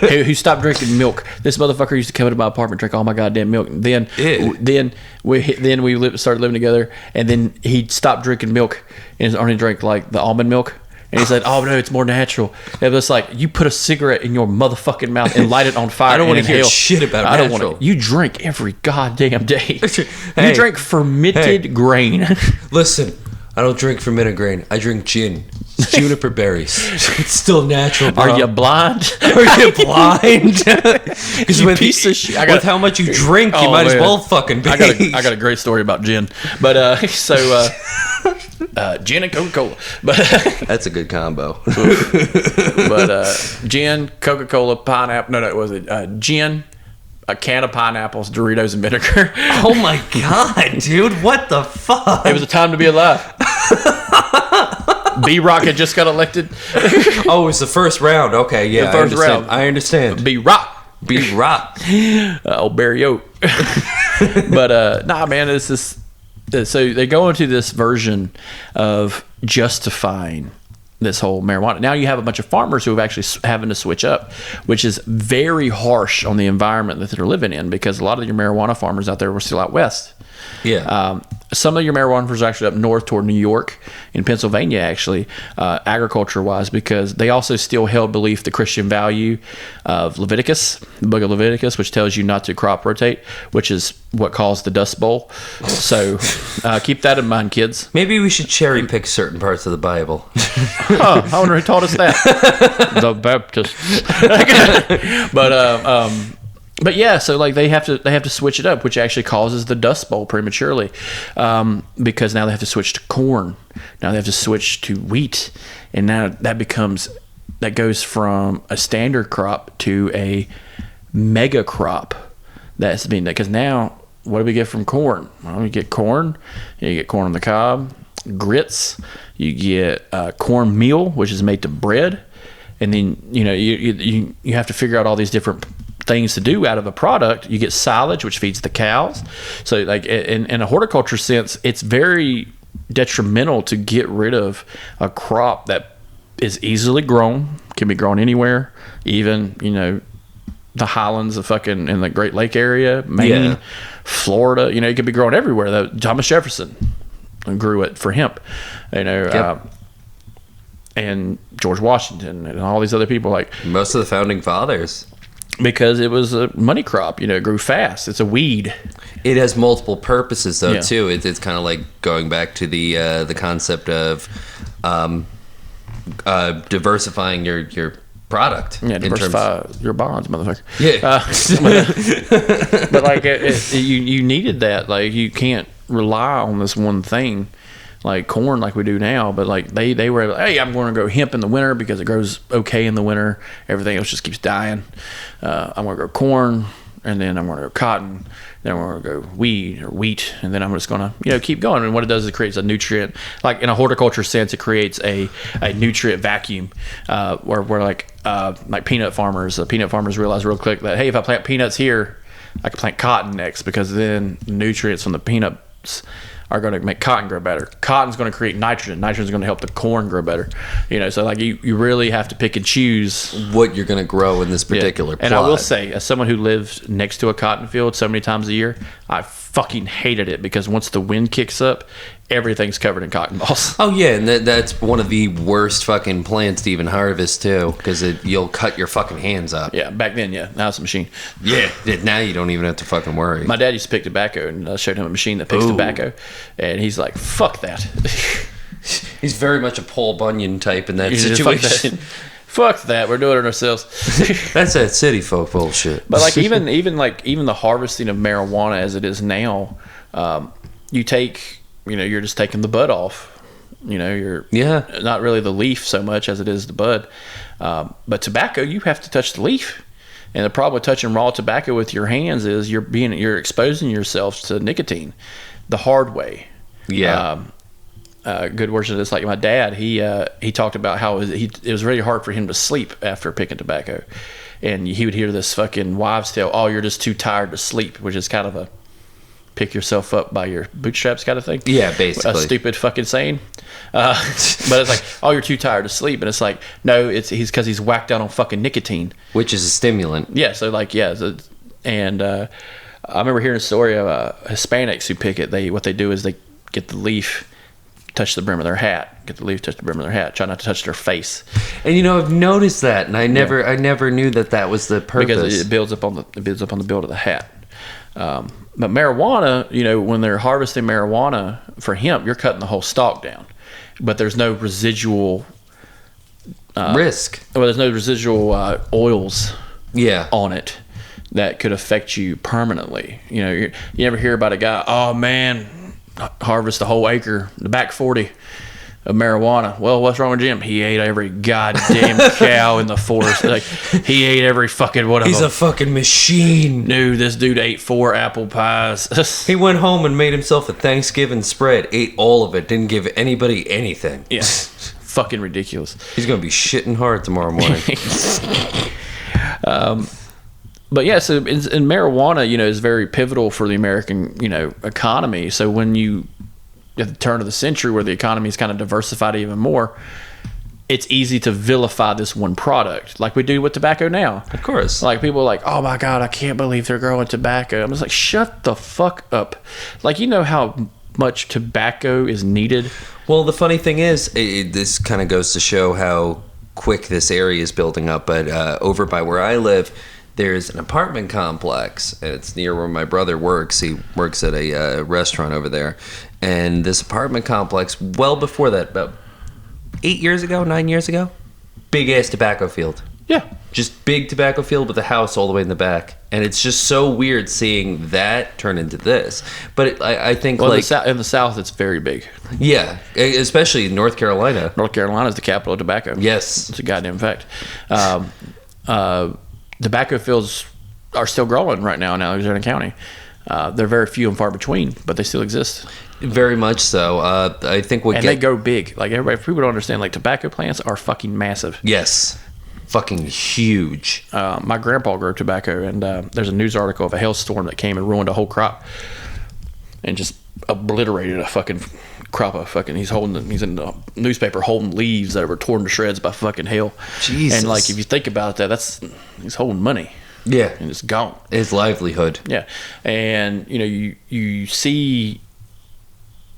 Who stopped drinking milk. This motherfucker used to come into my apartment, drink all my goddamn milk. And then we started living together, and then he stopped drinking milk and only drank like the almond milk. And he's like, "Oh no, it's more natural." It was like, you put a cigarette in your motherfucking mouth and light it on fire. I don't want to hear shit about I don't natural. want to. You drink every goddamn day. Hey, you drink fermented grain. Listen, I don't drink fermented grain. I drink gin. It's juniper berries. It's still natural, bro. Are you blind? Are you blind? Because You piece of shit. With how much you drink, you might as well fucking be. I got a great story about gin, but gin and Coca-Cola, but that's a good combo. but gin, Coca-Cola, pineapple. No, it was gin, a can of pineapples, Doritos, and vinegar. Oh my god, dude! What the fuck? It was a time to be alive. B-Rock had just got elected. Oh, it's the first round. Okay, yeah, The first round. I understand. B-Rock. B-Rock. Old Barry Oak. But nah, man, it's this. So they go into this version of justifying this whole marijuana. Now you have a bunch of farmers who have actually having to switch up, which is very harsh on the environment that they're living in, because a lot of your marijuana farmers out there were still out west. Yeah. some of your marijuana farms are actually up north toward New York, in Pennsylvania, actually, agriculture-wise, because they also still held belief the Christian value of Leviticus, the book of Leviticus, which tells you not to crop rotate, which is what caused the Dust Bowl. So keep that in mind, kids. Maybe we should cherry pick certain parts of the Bible. Huh, I wonder who taught us that. The Baptists. But yeah, so like they have to switch it up, which actually causes the Dust Bowl prematurely, because now they have to switch to corn. Now they have to switch to wheat, and now that goes from a standard crop to a mega crop. That's been because now what do we get from corn? Well, we get corn. You get corn on the cob, grits. You get corn meal, which is made to bread, and then you have to figure out all these different things to do out of a product. You get silage, which feeds the cows. So like in a horticulture sense, it's very detrimental to get rid of a crop that is easily grown, can be grown anywhere, even the highlands of fucking in the Great Lake area, Maine, Florida, it could be grown everywhere. Thomas Jefferson grew it for hemp, and George Washington and all these other people, like most of the founding fathers. Because it was a money crop, it grew fast. It's a weed. It has multiple purposes, though, too. It's kind of like going back to the concept of diversifying your product. Yeah, diversify your bonds, motherfucker. Yeah. But like you needed that. Like you can't rely on this one thing. Like corn, like we do now, but like they were able, hey, I'm going to grow hemp in the winter because it grows okay in the winter. Everything else just keeps dying. I'm going to grow corn, and then I'm going to grow cotton. Then I'm going to go wheat, and then I'm just going to keep going. And what it does is it creates a nutrient. Like in a horticulture sense, it creates a nutrient vacuum where like peanut farmers realize real quick that hey, if I plant peanuts here, I can plant cotton next because then nutrients from the peanuts are going to make cotton grow better. Cotton's going to create nitrogen. Nitrogen's going to help the corn grow better. So like you really have to pick and choose what you're going to grow in this particular plot. And I will say, as someone who lived next to a cotton field so many times a year, I fucking hated it because once the wind kicks up, everything's covered in cotton balls. Oh yeah, and that's one of the worst fucking plants to even harvest too, because you'll cut your fucking hands up. Yeah, back then, yeah. Now it's a machine. Yeah, now you don't even have to fucking worry. My dad used to pick tobacco, and I showed him a machine that picks tobacco, and he's like, "Fuck that." He's very much a Paul Bunyan type in that situation. Fuck that. We're doing it ourselves. That's that city folk bullshit. But like even the harvesting of marijuana as it is now, you take. You're just taking the bud off. You're not really the leaf so much as it is the bud. But tobacco, you have to touch the leaf. And the problem with touching raw tobacco with your hands is you're exposing yourself to nicotine the hard way. Yeah. Good words of this. Like my dad, he talked about how it was really hard for him to sleep after picking tobacco. And he would hear this fucking wives' tale, oh, you're just too tired to sleep, which is kind of a pick yourself up by your bootstraps kind of thing. Yeah, basically. A stupid fucking saying. But it's like, oh, you're too tired to sleep. And it's like, no, he's because he's whacked out on fucking nicotine. Which is a stimulant. Yeah, so like, I remember hearing a story of Hispanics who pick it. What they do is they get the leaf, touch the brim of their hat. Get the leaf, touch the brim of their hat. Try not to touch their face. And I've noticed that, and I never knew that was the purpose. Because it builds up on the build of the hat. But marijuana, when they're harvesting marijuana for hemp, you're cutting the whole stalk down, but there's no residual risk. Well, there's no residual oils on it that could affect you permanently. You never hear about a guy, oh man, harvest a whole acre, the back 40 of marijuana. Well, what's wrong with Jim? He ate every goddamn cow in the forest. Like, he ate every fucking one of them. He's a fucking machine. Dude, this dude ate 4 apple pies. He went home and made himself a Thanksgiving spread, ate all of it, didn't give anybody anything. Yeah. Fucking ridiculous. He's going to be shitting hard tomorrow morning. But yeah, so and marijuana, is very pivotal for the American, economy. So when you at the turn of the century where the economy is kind of diversified even more, it's easy to vilify this one product like we do with tobacco now. Of course. Like people are like, oh my God, I can't believe they're growing tobacco. I'm just like, shut the fuck up. Like, how much tobacco is needed. Well, the funny thing is, this kind of goes to show how quick this area is building up. But over by where I live, there's an apartment complex, and it's near where my brother works. He works at a restaurant over there. And this apartment complex, well before that, about 9 years ago, big-ass tobacco field. Yeah. Just big tobacco field with a house all the way in the back. And it's just so weird seeing that turn into this. But I think, Well, like... in the South, it's very big. Yeah, especially in North Carolina. North Carolina is the capital of tobacco. Yes. It's a goddamn fact. Tobacco fields are still growing right now in Alexander County. They're very few and far between, but they still exist. Very much so. I think they go big. Like, everybody, if people don't understand, like, tobacco plants are fucking massive. Yes. Fucking huge. My grandpa grew tobacco, and there's a news article of a hailstorm that came and ruined a whole crop and just obliterated a fucking crop of fucking... He's in the newspaper holding leaves that were torn to shreds by fucking hail. Jesus. And, like, if you think about that, he's holding money. Yeah. And it's gone. His livelihood. Yeah. And, you see,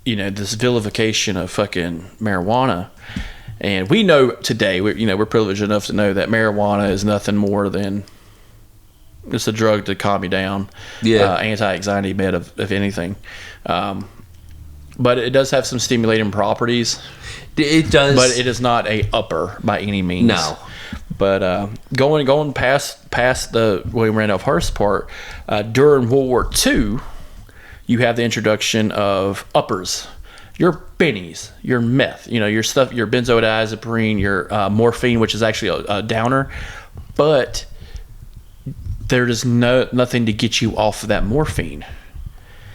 this vilification of fucking marijuana. And we know today, we're privileged enough to know that marijuana is nothing more than just a drug to calm you down. Yeah. Anti-anxiety med, if anything. But it does have some stimulating properties. It does. But it is not a upper by any means. No. But going past the William Randolph Hearst part, during World War II, you have the introduction of uppers. Your bennies, your meth, your stuff, your benzodiazepine, your morphine, which is actually a downer, but there is nothing to get you off of that morphine.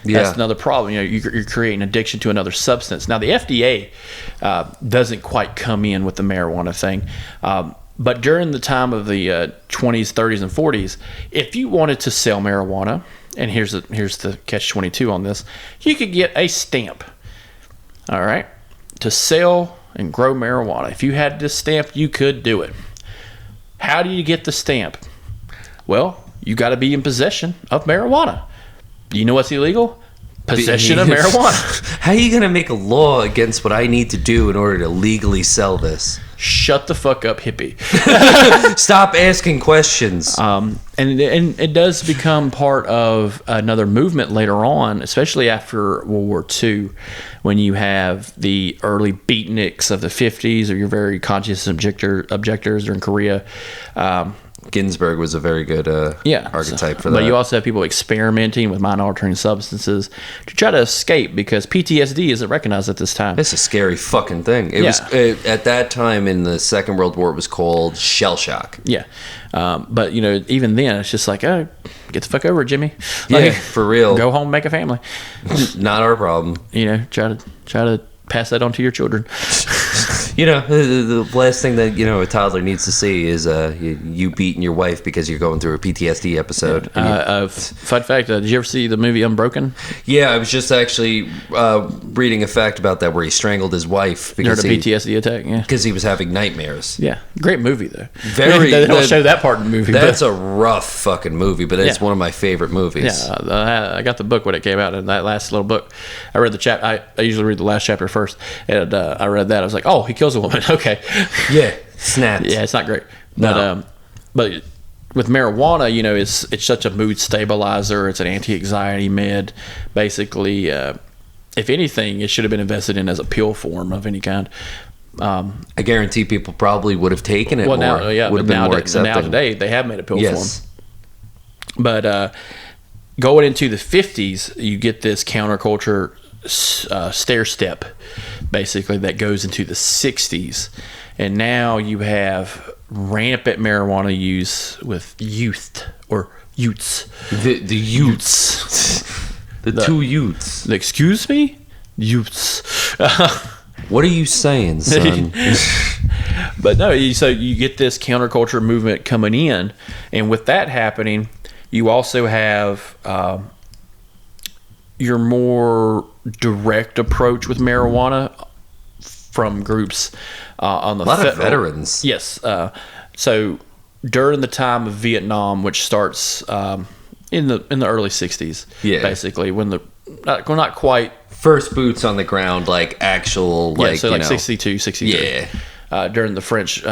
Yeah. That's another problem. You're creating addiction to another substance. Now, the FDA doesn't quite come in with the marijuana thing, but during the time of the 20s, 30s, and 40s, if you wanted to sell marijuana, and here's the catch-22 on this, you could get a stamp. All right, to sell and grow marijuana. If you had this stamp, you could do it. How do you get the stamp? Well, you got to be in possession of marijuana. You know what's illegal? Possession of marijuana. How are you going to make a law against what I need to do in order to legally sell this? Shut the fuck up, hippie. Stop asking questions. And it does become part of another movement later on, especially after World War II, when you have the early beatniks of the 50s, or your very conscious objectors during Korea. Ginsburg was a very good archetype for that. But you also have people experimenting with mind-altering substances to try to escape, because PTSD isn't recognized at this time. It's a scary fucking thing. It was at that time in the Second World War. It was called shell shock. Yeah, but even then, it's just like, oh, get the fuck over it, Jimmy. Yeah, for real. Go home, make a family. Not our problem. Try to pass that on to your children. The last thing that a toddler needs to see is you beating your wife because you're going through a PTSD episode. Fun fact: did you ever see the movie Unbroken? Yeah, I was just actually reading a fact about that, where he strangled his wife because he had a PTSD attack. Yeah, because he was having nightmares. Yeah, great movie though. They don't show that part in the movie. That's a rough fucking movie, but it's one of my favorite movies. Yeah, I got the book when it came out, and that last little book, I read the chapter. I usually read the last chapter first, and I read that. I was like, oh, he kills a woman. Okay. Yeah. Snapped. Yeah, it's not great. No. But with marijuana, it's such a mood stabilizer. It's an anti-anxiety med. Basically, if anything, it should have been invested in as a pill form of any kind. I guarantee people probably would have taken it more. Would have been more accepting. Now today, they have made a pill form. But going into the 50s, you get this counterculture stair step, basically, that goes into the 60s, and now you have rampant marijuana use with youths. The youths. the two youths. Excuse me? Youths. What are you saying, son? But no, so you get this counterculture movement coming in, and with that happening, you also have your more direct approach with marijuana from groups on the a lot of veterans. Yes. So during the time of Vietnam, which starts in the early 60s, basically, when not quite first boots on the ground, like actual, Yeah, like, so you like know. 62, 63. Yeah. During the French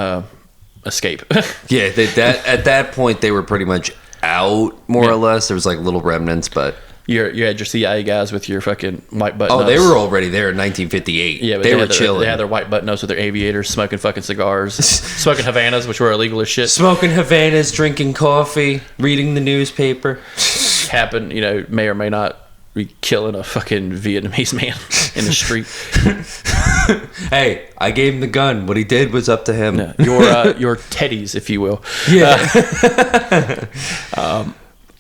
escape. Yeah, that at that point they were pretty much out, more or less. There was like little remnants, but You had your CIA guys with your fucking white button ups. they were already there in 1958. Yeah, but they were had chilling. They had their white button ups with their aviators, smoking fucking cigars, smoking Havanas, which were illegal as shit. Smoking Havanas, drinking coffee, reading the newspaper. Happened, may or may not be killing a fucking Vietnamese man in the street. Hey, I gave him the gun. What he did was up to him. Yeah. Your teddies, if you will. Yeah.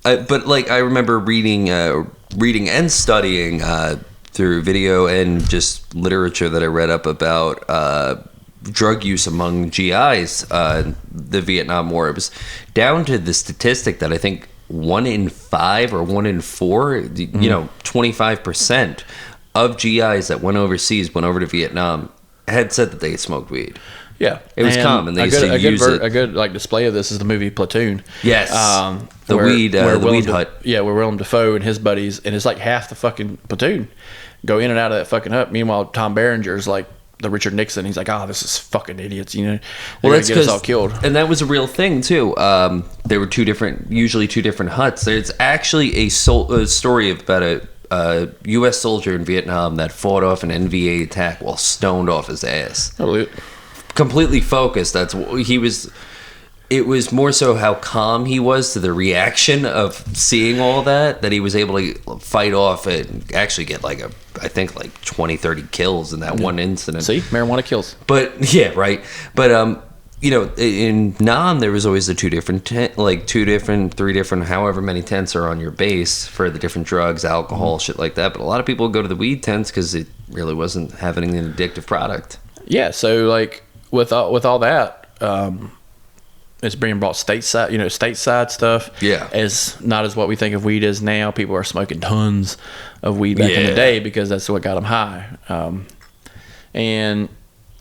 But like I remember reading and studying through video and just literature that I read up about drug use among GIs, the Vietnam War. It was down to the statistic that I think 1 in 5 or 1 in 4, 25% of GIs that went overseas, went over to Vietnam, had said that they had smoked weed. Yeah, it was common. They used to use it. A good display of this is the movie Platoon. Yes, the weed hut. Yeah, where Willem Dafoe and his buddies, and it's like half the fucking platoon go in and out of that fucking hut. Meanwhile, Tom Berenger's like the Richard Nixon. He's like, this is fucking idiots. Well, that's get us all killed. And that was a real thing too. There were usually two different huts. There's actually a story about a U.S. soldier in Vietnam that fought off an NVA attack while stoned off his ass. Completely focused. It was more so how calm he was to the reaction of seeing all that he was able to fight off and actually get like 20, 30 kills in that one incident. See, marijuana kills. But yeah, right. But in Nam there was always the three different, however many tents are on your base for the different drugs, alcohol, shit like that. But a lot of people go to the weed tents because it really wasn't having an addictive product. Yeah. So like with all that. It's being brought stateside stuff. Yeah. As not as what we think of weed as now. People are smoking tons of weed back in the day because that's what got them high. And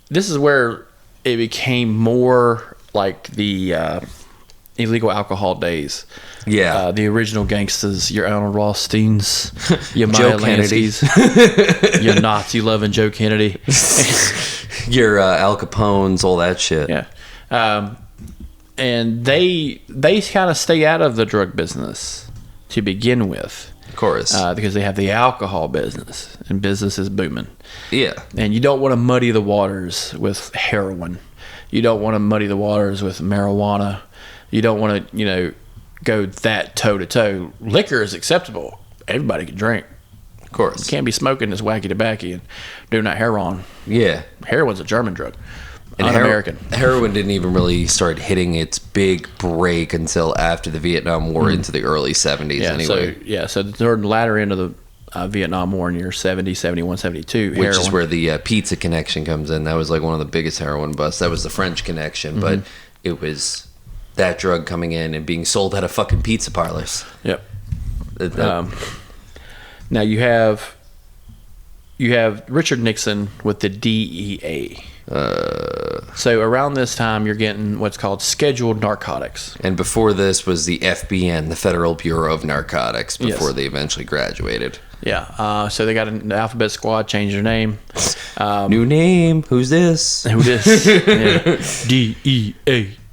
this is where it became more like the illegal alcohol days. Yeah. The original gangsters, your Arnold Rothsteins, your Joe Maya Lansky's, your Nazi-loving Joe Kennedy. Your Al Capones, all that shit. Yeah. And they kind of stay out of the drug business to begin with. Of course. Because they have the alcohol business, and business is booming. Yeah. And you don't want to muddy the waters with heroin. You don't want to muddy the waters with marijuana. You don't want to, go that toe-to-toe. Liquor is acceptable. Everybody can drink. Of course. You can't be smoking this wacky tobacco and doing that heroin. Yeah. Heroin's a German drug. And Un-American. Heroin didn't even really start hitting its big break until after the Vietnam War into the early 70s anyway. So the latter end of the Vietnam War in year 70, 71, 72. Which is where the pizza connection comes in. That was like one of the biggest heroin busts. That was the French connection, but it was that drug coming in and being sold out of fucking pizza parlors. Yep. Now you have Richard Nixon with the DEA. So around this time, you're getting what's called scheduled narcotics. And before this was the FBN, the Federal Bureau of Narcotics, before Yes. they eventually graduated. Yeah. So they got an alphabet squad, changed their name. New name. Who's this? Who this? Yeah.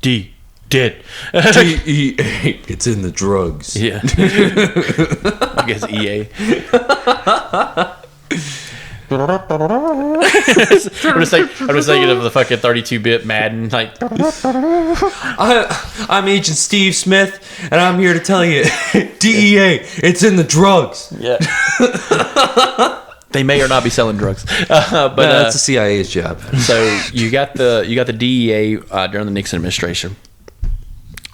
DEAD. Dead. DEA. It's in the drugs. Yeah. I guess EA. I'm just thinking of the fucking 32-bit Madden. Like, I'm Agent Steve Smith, and I'm here to tell you, DEA, it's in the drugs. yeah. They may or not be selling drugs, but that's the CIA's job. So you got the DEA during the Nixon administration.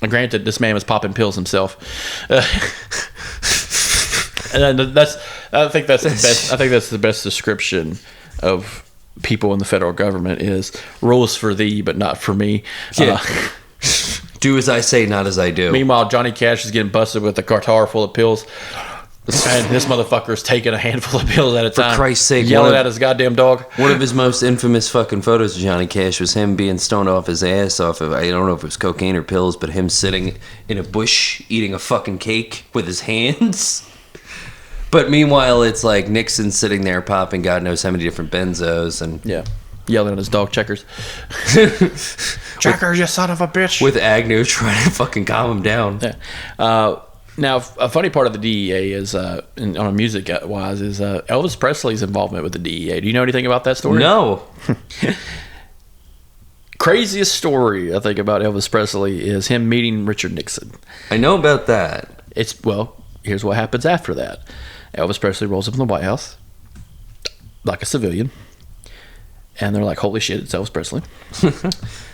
And granted, this man was popping pills himself. And I think that's the best description of people in the federal government is rules for thee, but not for me. Yeah. Do as I say, not as I do. Meanwhile, Johnny Cash is getting busted with a cartar full of pills. And this motherfucker's taking a handful of pills at a time. For Christ's sake, yelling at his goddamn dog. One of his most infamous fucking photos of Johnny Cash was him being stoned off his ass off of, I don't know if it was cocaine or pills, but him sitting in a bush eating a fucking cake with his hands. But meanwhile, it's like Nixon sitting there popping God knows how many different benzos and yelling at his dog Checkers. Checkers, you son of a bitch. with Agnew trying to fucking calm him down. Yeah. Now, a funny part of the DEA is, on a music wise, is Elvis Presley's involvement with the DEA. Do you know anything about that story? No. Craziest story I think about Elvis Presley is him meeting Richard Nixon. I know about that. Here's what happens after that. Elvis Presley rolls up in the White House like a civilian, and they're like, "Holy shit, it's Elvis Presley."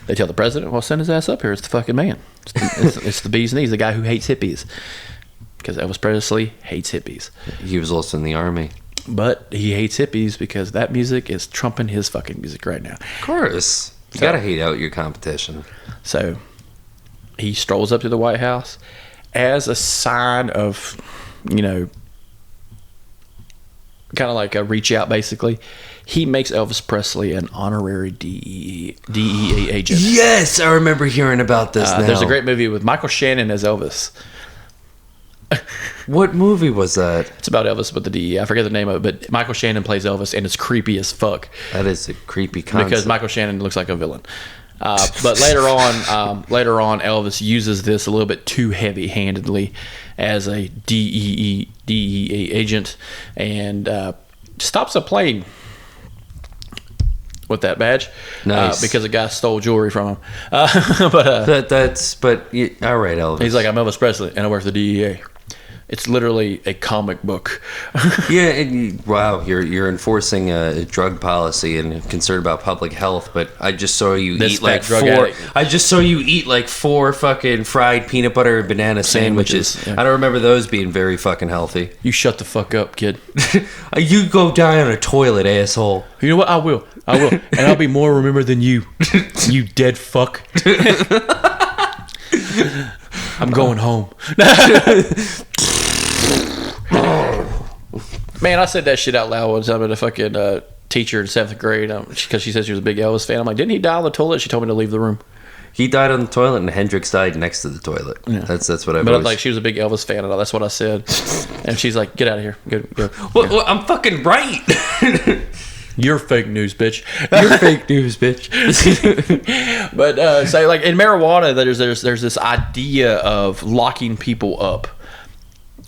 They tell the president, "Well, send his ass up here. It's the fucking man. It's the bee's knees, the guy who hates hippies." Because Elvis Presley hates hippies. He was also in the army. But he hates hippies because that music is trumping his fucking music right now. Of course. You gotta hate out your competition. So he strolls up to the White House as a sign of, kind of like a reach out, basically. He makes Elvis Presley an honorary DEA agent. Yes, I remember hearing about this now. There's a great movie with Michael Shannon as Elvis. What movie was that? It's about Elvis with the DEA. I forget the name of it, but Michael Shannon plays Elvis, and it's creepy as fuck. That is a creepy concept. Because Michael Shannon looks like a villain. But later on, Elvis uses this a little bit too heavy-handedly as a DEA agent, and stops a plane with that badge. Nice. Because a guy stole jewelry from him. All right, Elvis. He's like, "I'm Elvis Presley, and I work for the DEA." It's literally a comic book. Yeah, and wow, you're enforcing a drug policy and concerned about public health, but I just saw you eat like four. I just saw you eat like 4 fucking fried peanut butter and banana sandwiches. Yeah. I don't remember those being very fucking healthy. You shut the fuck up, kid. You go die on a toilet, asshole. You know what? I will, and I'll be more remembered than you. You dead fuck. I'm going home. Man, I said that shit out loud one time at a fucking teacher in 7th grade because she said she was a big Elvis fan. I'm like, didn't he die on the toilet? She told me to leave the room. He died on the toilet, and Hendrix died next to the toilet. Yeah. That's what I've But always... like, she was a big Elvis fan, and all. That's what I said. And she's like, "Get out of here. Go." Well, I'm fucking right. You're fake news, bitch. You're fake news, bitch. But so like in marijuana, there's this idea of locking people up,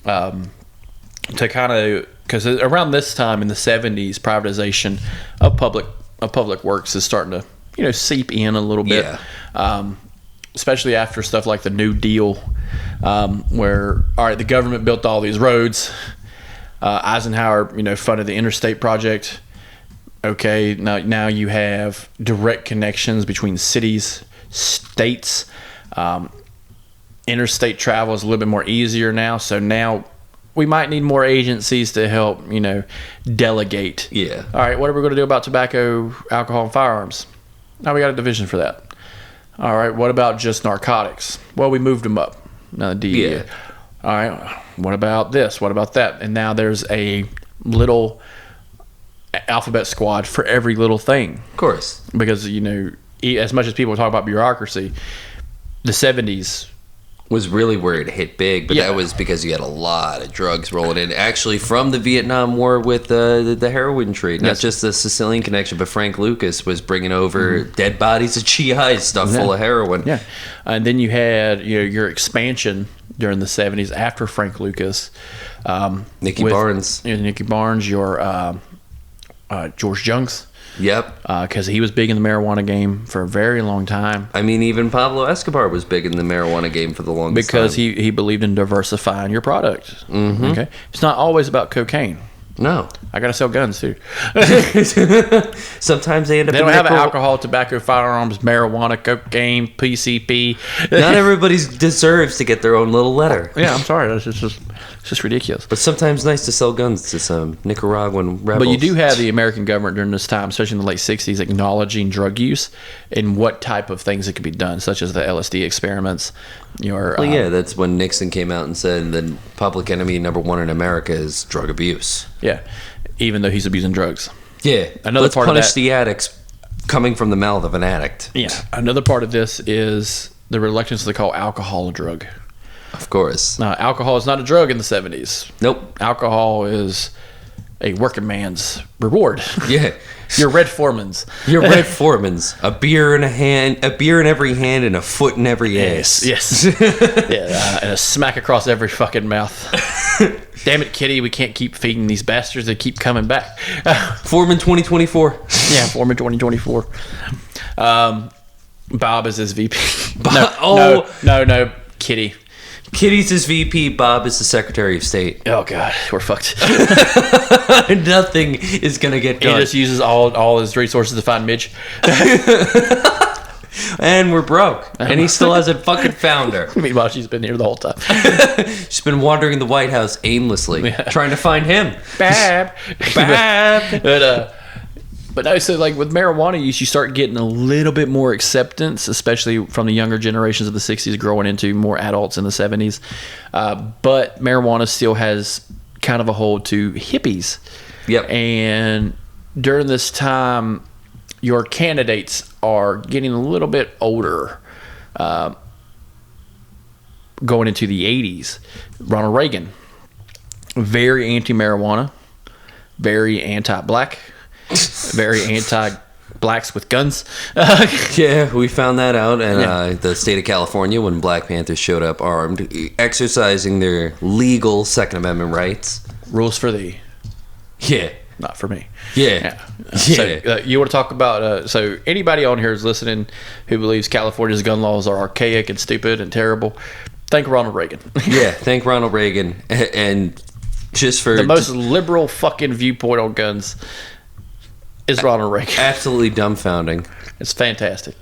to kind of, because around this time in the 70s, privatization of public works is starting to seep in a little bit. Yeah. Especially after stuff like the New Deal, where the government built all these roads. Eisenhower funded the interstate project. Okay, now you have direct connections between cities, states. Interstate travel is a little bit more easier now. So now we might need more agencies to help, delegate. Yeah. All right, what are we going to do about tobacco, alcohol, and firearms? Now we got a division for that. All right, what about just narcotics? Well, we moved them up. Now the DEA. Yeah. All right, what about this? What about that? And now there's a little alphabet squad for every little thing. Of course. Because, as much as people talk about bureaucracy, the 70s was really where it hit big, but Yeah. that was because you had a lot of drugs rolling in. Actually, from the Vietnam War with the heroin trade, not Yes. just the Sicilian connection, but Frank Lucas was bringing over dead bodies of GIs stuffed full of heroin. Yeah. And then you had your expansion during the 70s after Frank Lucas. Nicky Barnes. Nicky Barnes, your George Junks. Yep. Because he was big in the marijuana game for a very long time. I mean, even Pablo Escobar was big in the marijuana game for the longest Because time. he believed in diversifying your product. Mm-hmm. Okay, it's not always about cocaine. No. I gotta sell guns too. Sometimes they end up They don't have alcohol, tobacco, firearms, marijuana, cocaine, PCP. Not everybody deserves to get their own little letter. Yeah, I'm sorry. That's just ridiculous. But sometimes nice to sell guns to some Nicaraguan rebels. But you do have the American government during this time, especially in the late 60s, acknowledging drug use and what type of things that could be done, such as the LSD experiments. Well, yeah, that's when Nixon came out and said the public enemy number 1 in America is drug abuse. Yeah, even though he's abusing drugs. Yeah, Another part of punish that- the addicts coming from the mouth of an addict. Yeah, another part of this is the reluctance to call alcohol a drug. Of course. Alcohol is not a drug in the 70s. Nope. Alcohol is a working man's reward. Yeah. Your Red Foreman's. Your Red Foreman's. A beer in every hand and a foot in every ass. Yes. Yeah, and a smack across every fucking mouth. Damn it, Kitty, we can't keep feeding these bastards. They keep coming back. Foreman 2024. Yeah, Foreman 2024. Bob is his VP. No, Kitty. Kitty's his VP. Bob is the Secretary of State. Oh, God, we're fucked. Nothing is going to get done. He just uses all his resources to find Midge. And we're broke. And he still hasn't fucking found her. Meanwhile, she's been here the whole time. She's been wandering the White House aimlessly, trying to find him. Bab. But no, so like with marijuana use, you start getting a little bit more acceptance, especially from the younger generations of the 60s growing into more adults in the 70s. But marijuana still has kind of a hold to hippies. Yep. And during this time, your candidates are getting a little bit older. Going into the 80s. Ronald Reagan, very anti-marijuana, very anti-black, very anti-blacks with guns. Yeah, we found that out in the state of California when Black Panthers showed up armed, exercising their legal Second Amendment rights. Rules for thee. Yeah. Not for me. Yeah. So, you want to talk about... so anybody on here is listening who believes California's gun laws are archaic and stupid and terrible, thank Ronald Reagan. Yeah, thank Ronald Reagan. And just for... the most liberal fucking viewpoint on guns is Ronald Reagan. Absolutely dumbfounding. It's fantastic.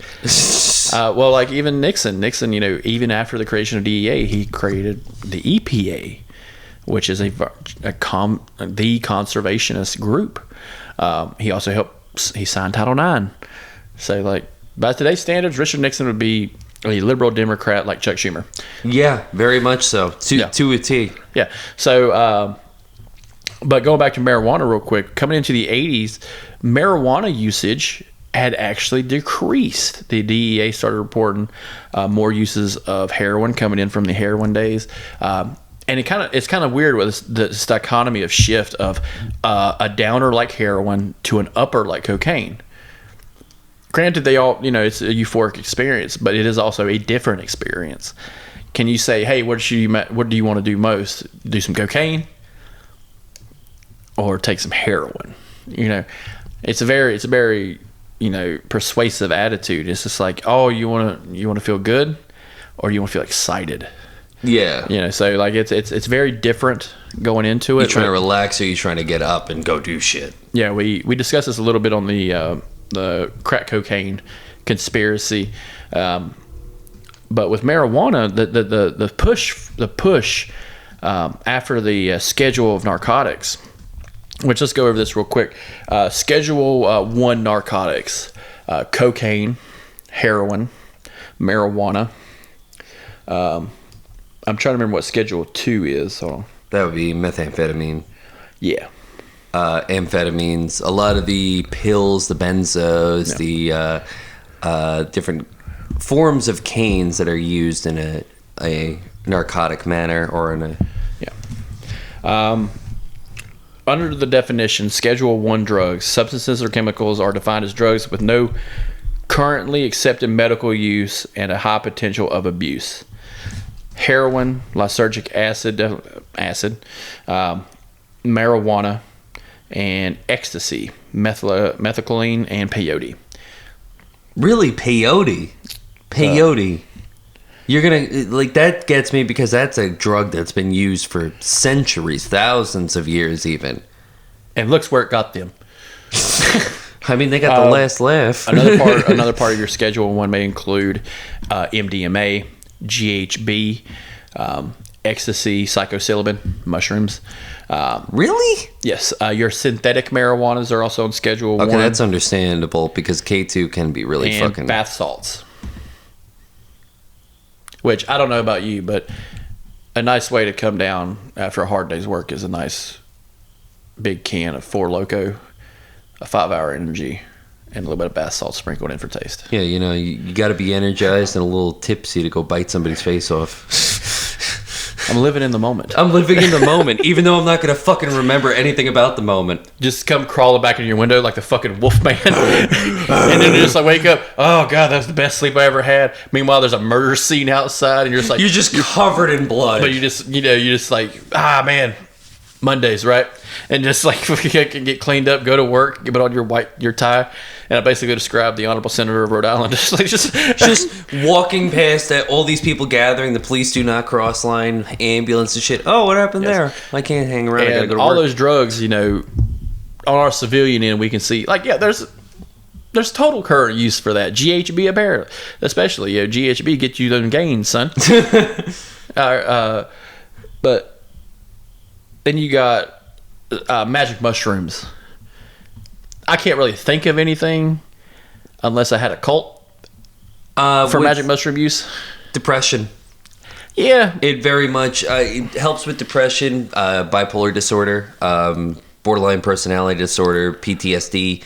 Well, like even Nixon, even after the creation of DEA, he created the EPA, which is the conservationist group. He also he signed Title IX. So, like, by today's standards, Richard Nixon would be a liberal Democrat like Chuck Schumer. Yeah, very much so. To a T. Yeah. So, but going back to marijuana real quick, coming into the 80s, marijuana usage had actually decreased. The DEA started reporting more uses of heroin coming in from the heroin days. And it's kind of weird with this dichotomy of shift of a downer like heroin to an upper like cocaine. Granted, they all, it's a euphoric experience, but it is also a different experience. Can you say, hey, what do you want to do most? Do some cocaine or take some heroin? It's a very persuasive attitude. It's just like, oh, you want to feel good or you want to feel excited? Yeah. So like it's very different going into it. You trying to relax or you trying to get up and go do shit? Yeah, we discussed this a little bit on the crack cocaine conspiracy, but with marijuana, the push after the schedule of narcotics, which let's go over this real quick. Schedule 1 narcotics: cocaine, heroin, marijuana. I'm trying to remember what Schedule 2 is. Hold on. That would be methamphetamine. Yeah. Amphetamines, a lot of the pills, the benzos, the different forms of canes that are used in a narcotic manner or in a... Yeah. Under the definition, Schedule 1 drugs, substances or chemicals are defined as drugs with no currently accepted medical use and a high potential of abuse. Heroin, lysergic acid, marijuana, and ecstasy, methacholine, and peyote. Really, peyote? Peyote. You're gonna like that gets me because that's a drug that's been used for centuries, thousands of years, even. And looks where it got them. I mean, they got the last laugh. Another part of your Schedule 1 may include MDMA, GHB, ecstasy, psilocybin, mushrooms. Really? Yes. Your synthetic marijuanas are also on Schedule 1. Okay, that's understandable because K2 can be really and fucking... bath salts. Which, I don't know about you, but a nice way to come down after a hard day's work is a nice big can of 4 Loko, a 5-hour energy, and a little bit of bath salt sprinkled in for taste. Yeah, you got to be energized and a little tipsy to go bite somebody's face off. I'm living in the moment. I'm living in the moment, even though I'm not gonna fucking remember anything about the moment. Just come crawling back in your window like the fucking Wolfman, and then just like wake up. Oh god, that was the best sleep I ever had. Meanwhile, there's a murder scene outside, and you're just like You're just covered in blood. but you just like man, Mondays, right? And just like get cleaned up, go to work, get on your tie, and I basically describe the honorable senator of Rhode Island, just walking past all these people gathering, the police do not cross line, ambulance and shit. Oh, what happened there? I can't hang around. I gotta and go to all work. those drugs, on our civilian end, we can see there's total current use for that. GHB apparently, especially GHB gets you them gains, son. But then you got magic mushrooms. I can't really think of anything unless I had a cult for magic mushroom use. Depression. Yeah. It very much it helps with depression, bipolar disorder, borderline personality disorder, PTSD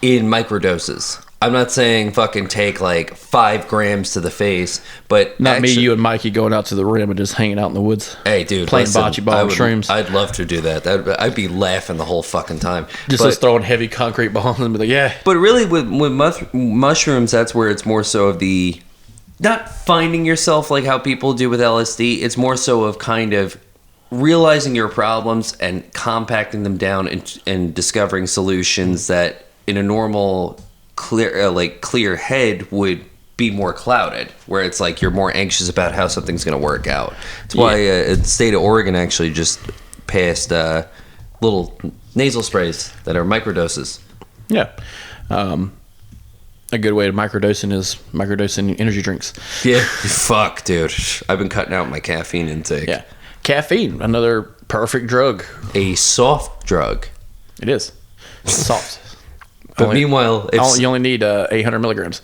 in microdoses. I'm not saying fucking take like 5 grams to the face, but Not me, you, and Mikey going out to the rim and just hanging out in the woods. Hey, dude, playing listen, bocce ball and shrooms. I'd love to do that. I'd be laughing the whole fucking time. Just throwing heavy concrete bombs and be like, yeah. But really, with mushrooms, that's where it's more so of the not finding yourself like how people do with LSD. It's more so of kind of realizing your problems and compacting them down and discovering solutions that in a normal clear head would be more clouded, where it's like you're more anxious about how something's going to work out. That's why the state of Oregon actually just passed little nasal sprays that are microdoses. Yeah. A good way to microdosing is microdosing energy drinks. Yeah. Fuck, dude. I've been cutting out my caffeine intake. Yeah. Caffeine, another perfect drug. A soft drug. It is. It's soft. But meanwhile, you only need 800 milligrams.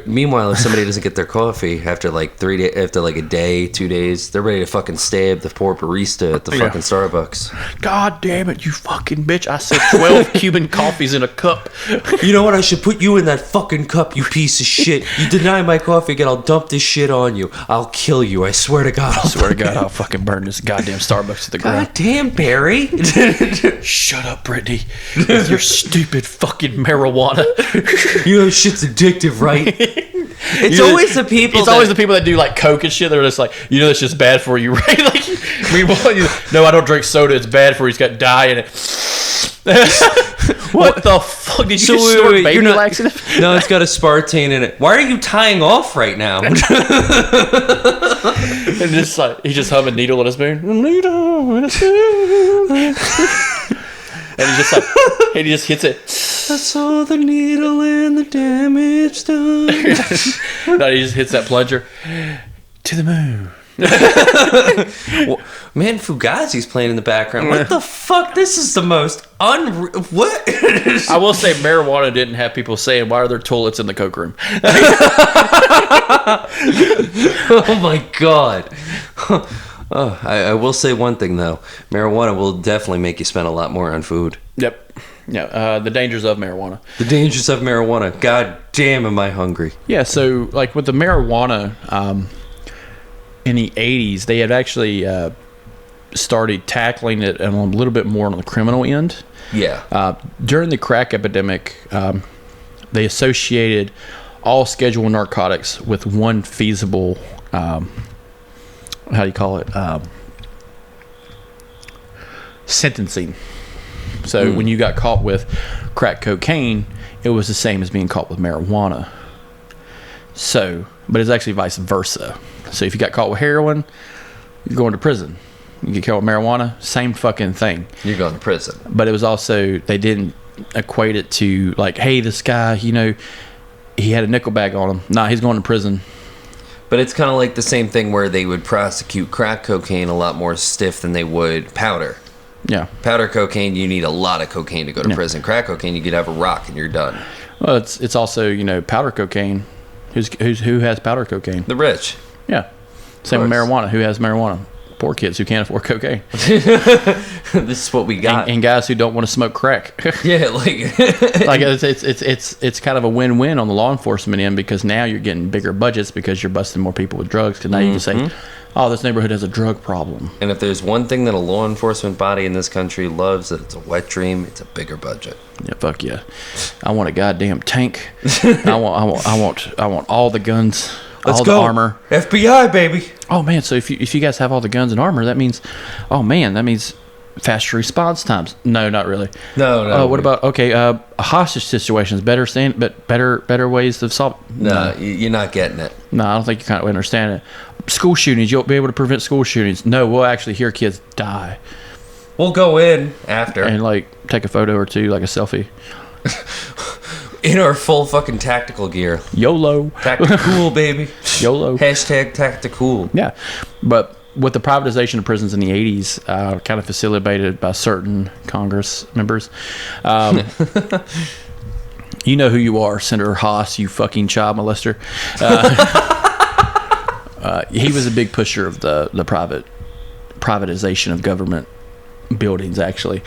Meanwhile, if somebody doesn't get their coffee after like 3 days, after like a day, 2 days, they're ready to fucking stab the poor barista at the fucking Starbucks. God damn it, you fucking bitch! I said 12 Cuban coffees in a cup. You know what? I should put you in that fucking cup, you piece of shit. You deny my coffee again, I'll dump this shit on you. I'll kill you. I swear to God. I'll fucking burn this goddamn Starbucks to the ground. God damn, Barry. Shut up, Brittany. With your stupid fucking marijuana. You know shit's addictive, right? It's always the people. It's always the people that do like Coke and shit. They're just like, that's just bad for you, right? Like, meanwhile, no, I don't drink soda. It's bad for you. It's got dye in it. What the fuck? Did you just snort baby laxative? No, it's got aspartame in it. Why are you tying off right now? And just like he's just humming "Needle in a Spoon." Needle in a spoon. And he just hits it. I saw the needle and the damage done. No, he just hits that plunger to the moon. Well, man, Fugazi's playing in the background. What the fuck? This is the most what? I will say marijuana didn't have people saying, why are there toilets in the Coke room? Oh my God. Oh, I will say one thing though. Marijuana will definitely make you spend a lot more on food. Yep. Yeah. The dangers of marijuana. The dangers of marijuana. God damn, am I hungry? Yeah. So, like with the marijuana, in the 80s, they had actually started tackling it a little bit more on the criminal end. Yeah. During the crack epidemic, they associated all scheduled narcotics with one feasible. How do you call it? Sentencing. So when you got caught with crack cocaine, it was the same as being caught with marijuana. So, but it's actually vice versa. So if you got caught with heroin, you're going to prison. You get caught with marijuana, same fucking thing. You're going to prison. But it was also, they didn't equate it to like, hey, this guy, he had a nickel bag on him. Nah, he's going to prison. But it's kind of like the same thing where they would prosecute crack cocaine a lot more stiff than they would powder. Yeah. Powder cocaine, you need a lot of cocaine to go to prison. Crack cocaine, you could have a rock and you're done. Well, it's also, powder cocaine. Who has powder cocaine? The rich. Yeah. Same with marijuana. Who has marijuana? poor kids who can't afford cocaine. This is what we got. And guys who don't want to smoke crack. Yeah, like Like it's kind of a win-win on the law enforcement end, because now you're getting bigger budgets because you're busting more people with drugs. Because now you can say, oh, this neighborhood has a drug problem. And if there's one thing that a law enforcement body in this country loves, that it's a wet dream, it's a bigger budget. Yeah, fuck yeah. I want a goddamn tank. I want all the guns. Let's all go. the armor. FBI, baby. Oh man, so if you guys have all the guns and armor, that means, oh man, that means faster response times. No, not really. No. What about hostage situations? Better ways of solve. No, you're not getting it. No, I don't think you kind of understand it. School shootings, you'll be able to prevent school shootings. No, we'll actually hear kids die We'll go in after and like take a photo or two, like a selfie. in our full fucking tactical gear. YOLO. Tactical, baby. YOLO. Hashtag tactical. Yeah, but with the privatization of prisons in the 80s, kind of facilitated by certain Congress members, you know who you are, Senator Haas, you fucking child molester. He was a big pusher of the privatization of government buildings, actually,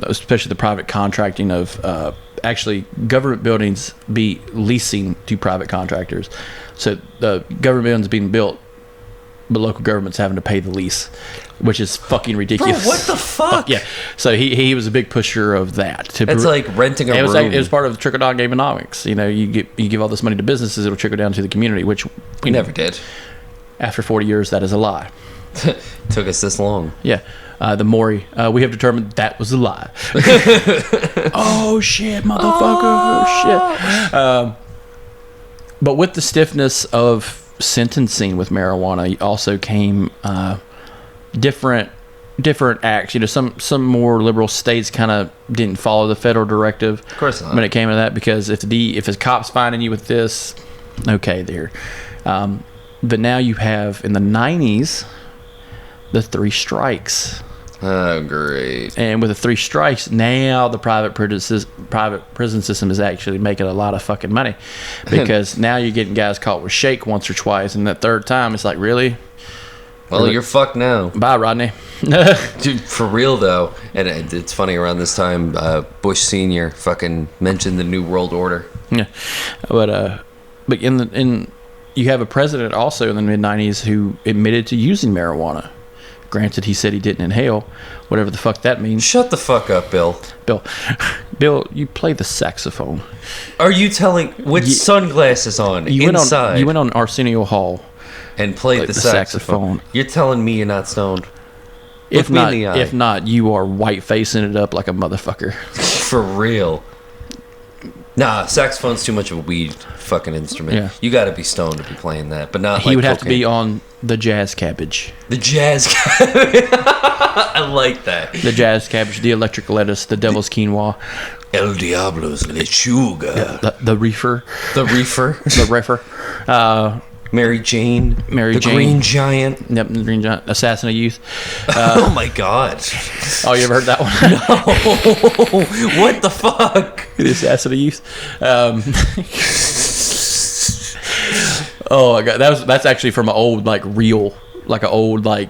especially the private contracting of actually government buildings be leasing to private contractors. So the government buildings being built, but local government's having to pay the lease, which is fucking ridiculous. Bro, what the fuck? Yeah. So he was a big pusher of that. It's like renting a room. It was part of trickle down economics. You know, you give all this money to businesses, it'll trickle down to the community, which we never did. After 40 years, that is a lie. Took us this long. Yeah. The Maury, we have determined that was a lie. Oh, shit, motherfucker. Oh, shit. But with the stiffness of sentencing with marijuana also came different acts. You know, some more liberal states kind of didn't follow the federal directive. Of course not. When it came to that, because if a cop's finding you with this, okay, there. But now you have, in the 90s, the 3 strikes. Oh, great. And with the 3 strikes, now the private prison system is actually making a lot of fucking money, because now you're getting guys caught with shake once or twice, and that third time it's like, really? Well, really? you're fucked now. Bye, Rodney. Dude, for real though, and it's funny, around this time, Bush Senior fucking mentioned the New World Order. Yeah, but you have a president also in the mid-90s who admitted to using marijuana. Granted, he said he didn't inhale, whatever the fuck that means. Shut the fuck up, Bill. Bill, you play the saxophone. Are you telling, with sunglasses on, inside? You went on Arsenio Hall and played the saxophone. You're telling me you're not stoned? If not, you are white facing it up like a motherfucker. For real. Nah, saxophone's too much of a weed fucking instrument. Yeah. You got to be stoned to be playing that, but not. He would have to be on the jazz cabbage. The jazz cabbage. I like that. The jazz cabbage, the electric lettuce, the devil's quinoa. El Diablo's lechuga. Yeah, the reefer. The reefer. The reefer. Mary Jane. The Green Giant. Yep, the Green Giant. Assassin of Youth. Oh my God. Oh, you ever heard that one? No. What the fuck? The Assassin of Youth. Oh my God, that's actually from an old like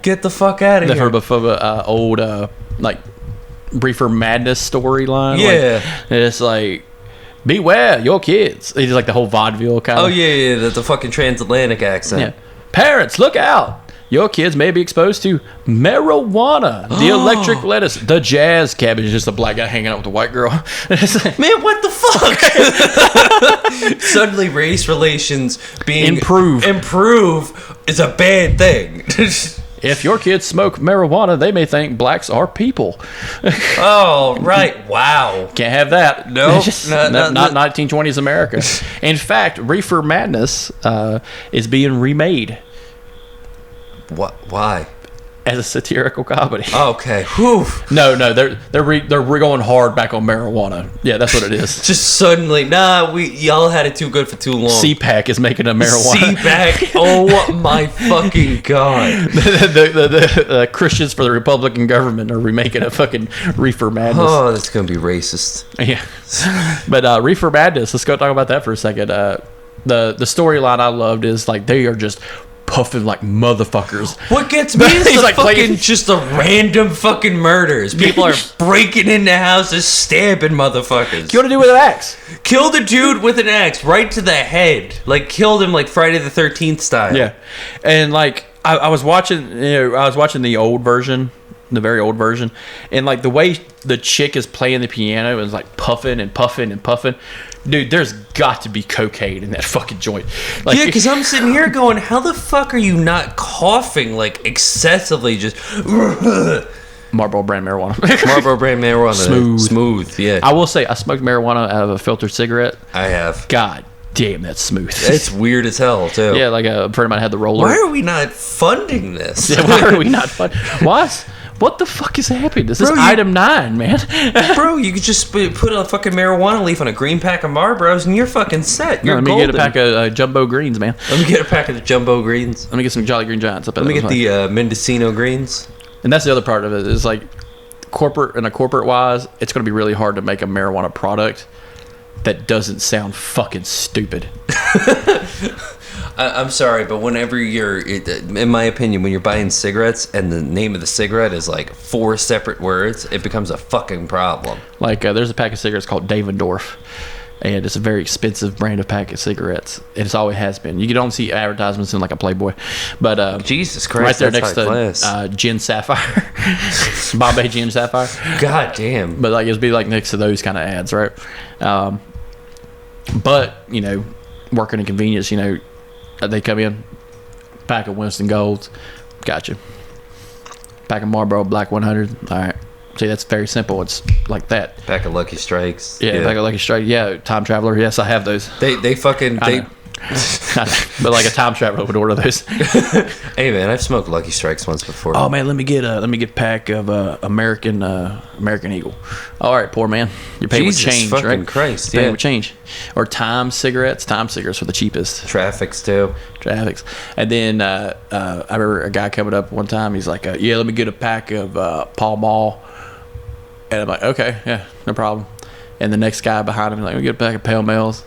get the fuck out of here. From an old like Reefer Madness storyline. Yeah, like, it's like, beware your kids. It's like the whole vaudeville kind of. Oh yeah, the fucking transatlantic accent. Yeah. Parents, look out! Your kids may be exposed to marijuana, the electric lettuce, the jazz cabbage. Just a black guy hanging out with a white girl. Man, what the fuck? Suddenly, race relations being improve is a bad thing. If your kids smoke marijuana, they may think blacks are people. Oh, right. Wow. Can't have that. No, not 1920s America. In fact, Reefer Madness is being remade. What? Why? As a satirical comedy. Okay. Whew. No, they're going hard back on marijuana. Yeah, that's what it is. Just suddenly, y'all had it too good for too long. CPAC is making a marijuana. CPAC. Oh my fucking God. the Christians for the Republican government are remaking a fucking Reefer Madness. Oh, that's gonna be racist. Yeah. But Reefer Madness. Let's go talk about that for a second. The storyline I loved is like they are just puffing like motherfuckers. What gets me is He's the like fucking playing- just the random fucking murders. People are breaking into houses, stabbing motherfuckers. You want to do with an axe? Killed a dude with an axe right to the head. Like, killed him like Friday the 13th style. Yeah, and like I was watching, I was watching the old version, the very old version, and like the way the chick is playing the piano is like puffing and puffing and puffing. Dude, there's got to be cocaine in that fucking joint. Like, Yeah, because I'm sitting here going, how the fuck are you not coughing like excessively? Just Marlboro brand marijuana. Marlboro brand marijuana. Smooth, yeah. I will say, I smoked marijuana out of a filtered cigarette. I have. God damn, that's smooth. It's weird as hell, too. Yeah, like a friend of mine had the roller. Why are we not funding this? Yeah, why are we not fun? What the fuck is happening? This is Bro, item 9, man. Bro, you could just put a fucking marijuana leaf on a green pack of Marlboros and you're fucking set. You're Let me golden. get a pack of jumbo greens, man. Let me get a pack of Jumbo Greens. Let me get some Jolly Green Giants up at Let me get the Mendocino Greens. And that's the other part of it. Is like corporate wise, it's going to be really hard to make a marijuana product that doesn't sound fucking stupid. I'm sorry, but whenever in my opinion, when you're buying cigarettes and the name of the cigarette is like 4 separate words, it becomes a fucking problem. Like there's a pack of cigarettes called Davendorf, and it's a very expensive brand of pack of cigarettes. It always has been. You don't see advertisements in like a Playboy, but Jesus right Christ, there that's next high to class. Gin Sapphire, Bombay Gin Sapphire. God damn. But like it'd be like next to those kind of ads, right? But working in convenience, they come in, pack of Winston Golds, gotcha. Pack of Marlboro Black 100, all right. See, that's very simple. It's like that. Pack of Lucky Strikes. Yeah, pack of Lucky Strike. Yeah, Time Traveler. Yes, I have those. They fucking But like a time traveler would order those. Hey man, I've smoked Lucky Strikes once before. Oh man, let me get a pack of American Eagle. All right, poor man, you're paying Jesus with change, fucking right? Christ, You're paying yeah. with change. Or Time cigarettes. Time cigarettes are the cheapest. Traffics too. Traffics. And then I remember a guy coming up one time. He's like, "Yeah, let me get a pack of Pall Mall." And I'm like, "Okay, yeah, no problem." And the next guy behind him, like, "Let me get a pack of Pale Males."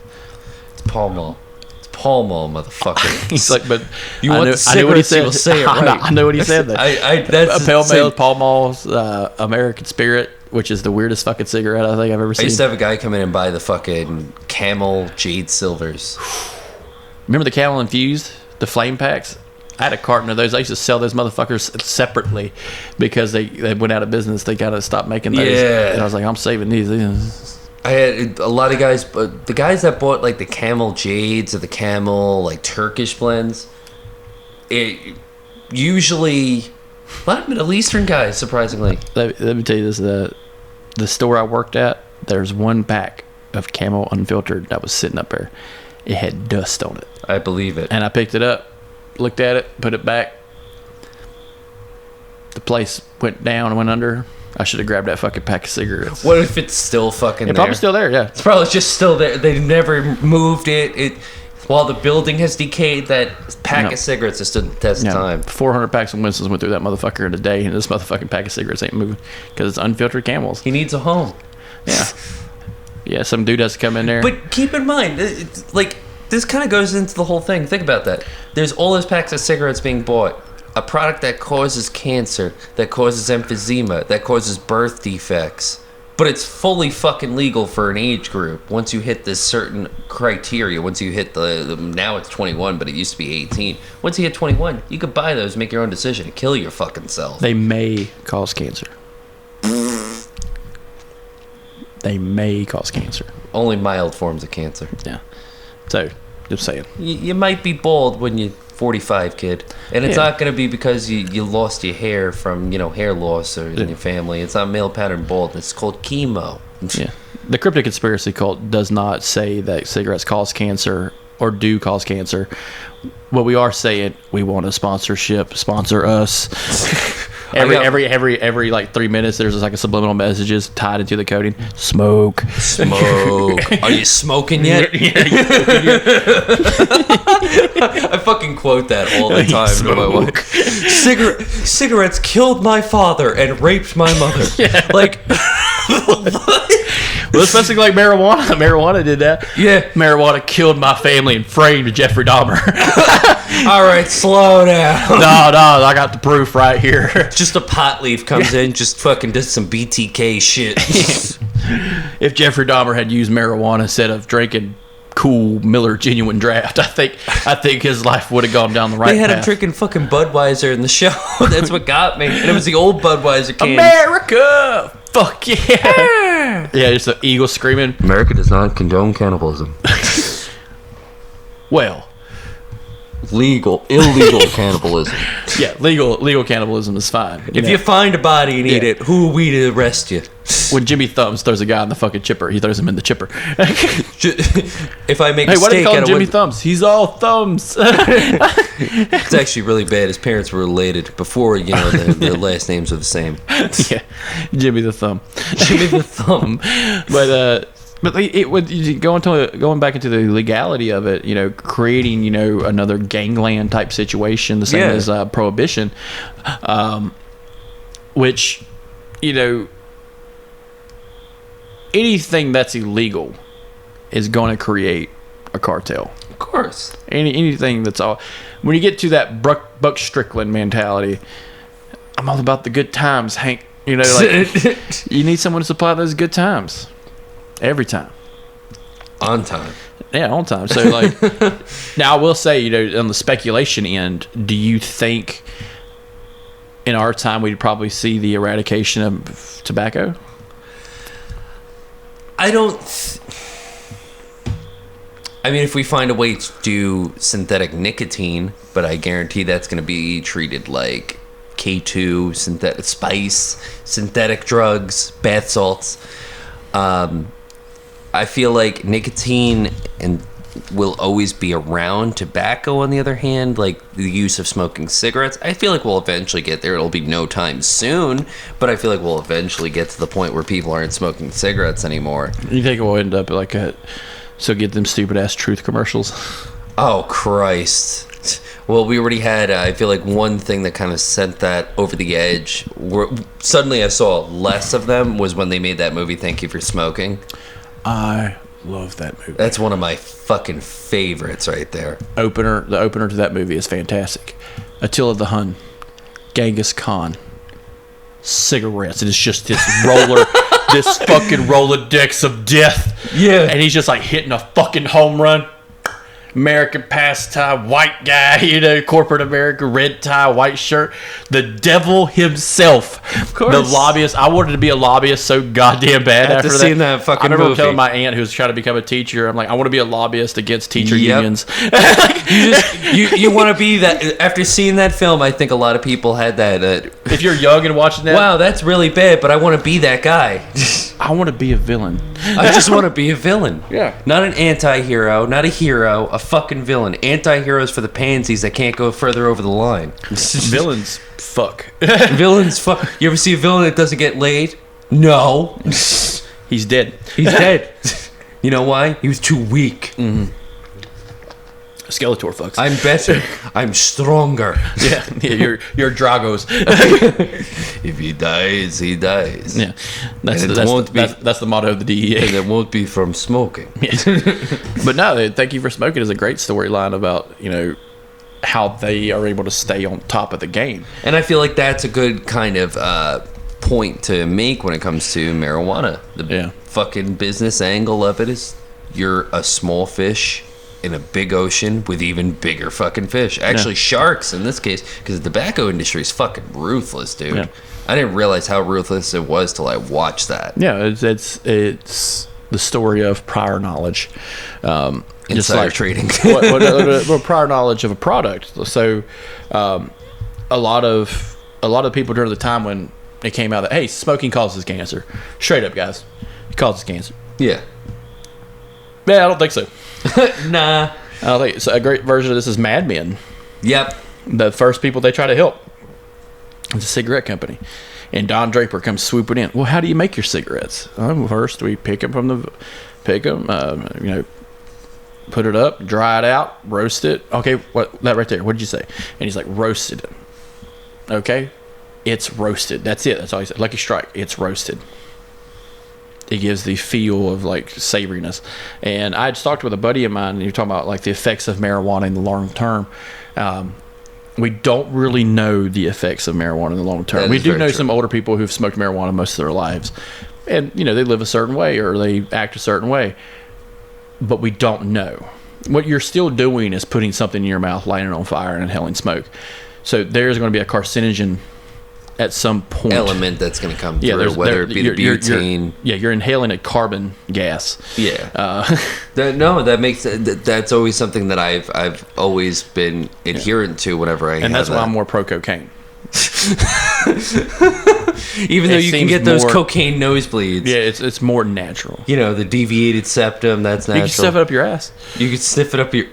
It's Pall Mall. It's Pall Mall, motherfucker. He's like, "But You I want knew, the I knew what he cigarettes, said. you will say it right." I know what he said. Though. That's a Pale the same- Males, Pall Malls, American Spirit, which is the weirdest fucking cigarette I think I've ever I seen. used to have a guy come in and buy the fucking Camel Jade Silvers. Remember the Camel Infused, the flame packs? I had a carton of those. I used to sell those motherfuckers separately because they went out of business. They gotta stop making those. Yeah. And I was like, I'm saving these. I had a lot of guys, but the guys that bought like the Camel Jades or the Camel like Turkish blends, it usually a lot of Middle Eastern guys, surprisingly. Let me tell you this: the store I worked at, there's one pack of Camel Unfiltered that was sitting up there. It had dust on it, I believe it. and I picked it up, looked at it, put it back. The place went down and went under. I should have grabbed that fucking pack of cigarettes. What if it's still fucking It's there? probably still there, yeah. It's probably just still there. They never moved it. While the building has decayed, that pack No. of cigarettes has stood the test of Yeah, time. 400 packs of Winston's went through that motherfucker in a day, and this motherfucking pack of cigarettes ain't moving because it's unfiltered Camels. He needs a home. Yeah. Yeah, some dude has to come in there. But keep in mind, like, this kind of goes into the whole thing. Think about that. There's all those packs of cigarettes being bought. A product that causes cancer, that causes emphysema, that causes birth defects. But it's fully fucking legal for an age group once you hit this certain criteria. Once you hit the now it's 21, but it used to be 18. Once you hit 21, you could buy those, make your own decision, and kill your fucking self. They may cause cancer. They may cause cancer. Only mild forms of cancer. Yeah. So, just saying. You might be bald when you're 45, kid, and it's Yeah. not going to be because you lost your hair from hair loss or in your family. It's not male pattern baldness. It's called chemo. Yeah. The crypto conspiracy cult does not say that cigarettes cause cancer or do cause cancer. What we are saying, we want a sponsorship. Sponsor us. Every like 3 minutes, there's like a subliminal messages tied into the coding. Smoke. Are you smoking yet? I fucking quote that all the time to my wife. Cigarettes killed my father and raped my mother. Like, Well, especially like marijuana. Marijuana did that. Yeah. Marijuana killed my family and framed Jeffrey Dahmer. All right, slow down. No, I got the proof right here. Just a pot leaf comes in, just fucking does some BTK shit. If Jeffrey Dahmer had used marijuana instead of drinking cool Miller Genuine Draft, I think his life would have gone down the right They had path. him drinking fucking Budweiser in the show. That's what got me. And it was the old Budweiser can. America! Fuck yeah! Yeah, just an eagle screaming. America does not condone cannibalism. Well, illegal cannibalism. yeah, legal cannibalism is fine. If you find a body and eat it, who are we to arrest you? When Jimmy Thumbs throws a guy in the fucking chipper, he throws him in the chipper. If I make a Hey, why do they mistake, call I him don't Jimmy Thumbs? He's all thumbs. It's actually really bad. His parents were related before, their last names are the same. Yeah, Jimmy the Thumb. Jimmy the Thumb. But it would going back into the legality of it, creating another gangland type situation, the same as prohibition, which anything that's illegal is going to create a cartel. Of course. Anything that's all. When you get to that Buck Strickland mentality, I'm all about the good times, Hank. You need someone to supply those good times. Every time. On time. Yeah, on time. So, now I will say, on the speculation end, do you think in our time we'd probably see the eradication of tobacco? I mean, if we find a way to do synthetic nicotine, but I guarantee that's going to be treated like K2, synthetic spice, synthetic drugs, bath salts. I feel like nicotine will always be around. Tobacco, on the other hand, like the use of smoking cigarettes, I feel like we'll eventually get there. It'll be no time soon, but I feel like we'll eventually get to the point where people aren't smoking cigarettes anymore. You think it will end up so get them stupid ass truth commercials? Oh, Christ. Well, we already had, I feel like, one thing that kind of sent that over the edge. Suddenly I saw less of them was when they made that movie, Thank You for Smoking. I love that movie. That's one of my fucking favorites right there. The opener to that movie is fantastic. Attila the Hun, Genghis Khan, cigarettes. It is just this this fucking Rolodex of death. Yeah. And he's just like hitting a fucking home run. American pastime, white guy, corporate America, red tie, white shirt. The devil himself. Of course. The lobbyist. I wanted to be a lobbyist so goddamn bad after that. Seen that fucking I remember movie. telling my aunt who's trying to become a teacher, I'm like, I want to be a lobbyist against teacher unions. You want to be that. After seeing that film, I think a lot of people had that. If you're young and watching that, Wow, that's really bad, but I want to be that guy. I want to be a villain. I just want to be a villain. Yeah. Not an anti-hero, not a hero, a fucking villain. Anti-heroes for the pansies that can't go further over the line. Villains, fuck. Villains, fuck. You ever see a villain that doesn't get laid? No. He's dead. He's dead. You know why? He was too weak. Skeletor fucks. I'm better. I'm stronger. yeah, you're Dragos. If he dies, he dies. Yeah, that's And the motto of the DEA. And it won't be from smoking. But no, Thank You for Smoking is a great storyline about how they are able to stay on top of the game. And I feel like that's a good kind of point to make when it comes to marijuana. The fucking business angle of it is you're a small fish in a big ocean with even bigger fucking fish. Actually, sharks in this case, because the tobacco industry is fucking ruthless, dude. Yeah. I didn't realize how ruthless it was till I watched that. Yeah, it's the story of prior knowledge. Insider trading. what prior knowledge of a product. So, a lot of people during the time when it came out that, hey, smoking causes cancer. Straight up, guys, it causes cancer. Yeah. Yeah, I don't think so. Nah. I don't think so. A great version of this is Mad Men. Yep. The first people they try to help. It's a cigarette company. And Don Draper comes swooping in. Well, how do you make your cigarettes? First, we pick them, put it up, dry it out, roast it. Okay, that right there. What did you say? And he's like, roasted it. Okay, it's roasted. That's it. That's all he said. Lucky Strike. It's roasted. it gives the feel of like savoriness. And I had talked with a buddy of mine, and you're talking about like the effects of marijuana in the long term. We don't really know the effects of marijuana in the long term. We do know some older people who've smoked marijuana most of their lives, and they live a certain way or they act a certain way, but we don't know. What you're still doing is putting something in your mouth, lighting it on fire, and inhaling smoke. So there's going to be a carcinogen at some point. Element that's going to come through, whether it be the butane. You're inhaling a carbon gas. Yeah. That makes that's always something that I've always been adherent to whenever I. And that's why I'm more pro cocaine. Even though you can get those cocaine nosebleeds. Yeah, it's more natural. The deviated septum, that's natural. You can stuff it up your ass. You can sniff it up your.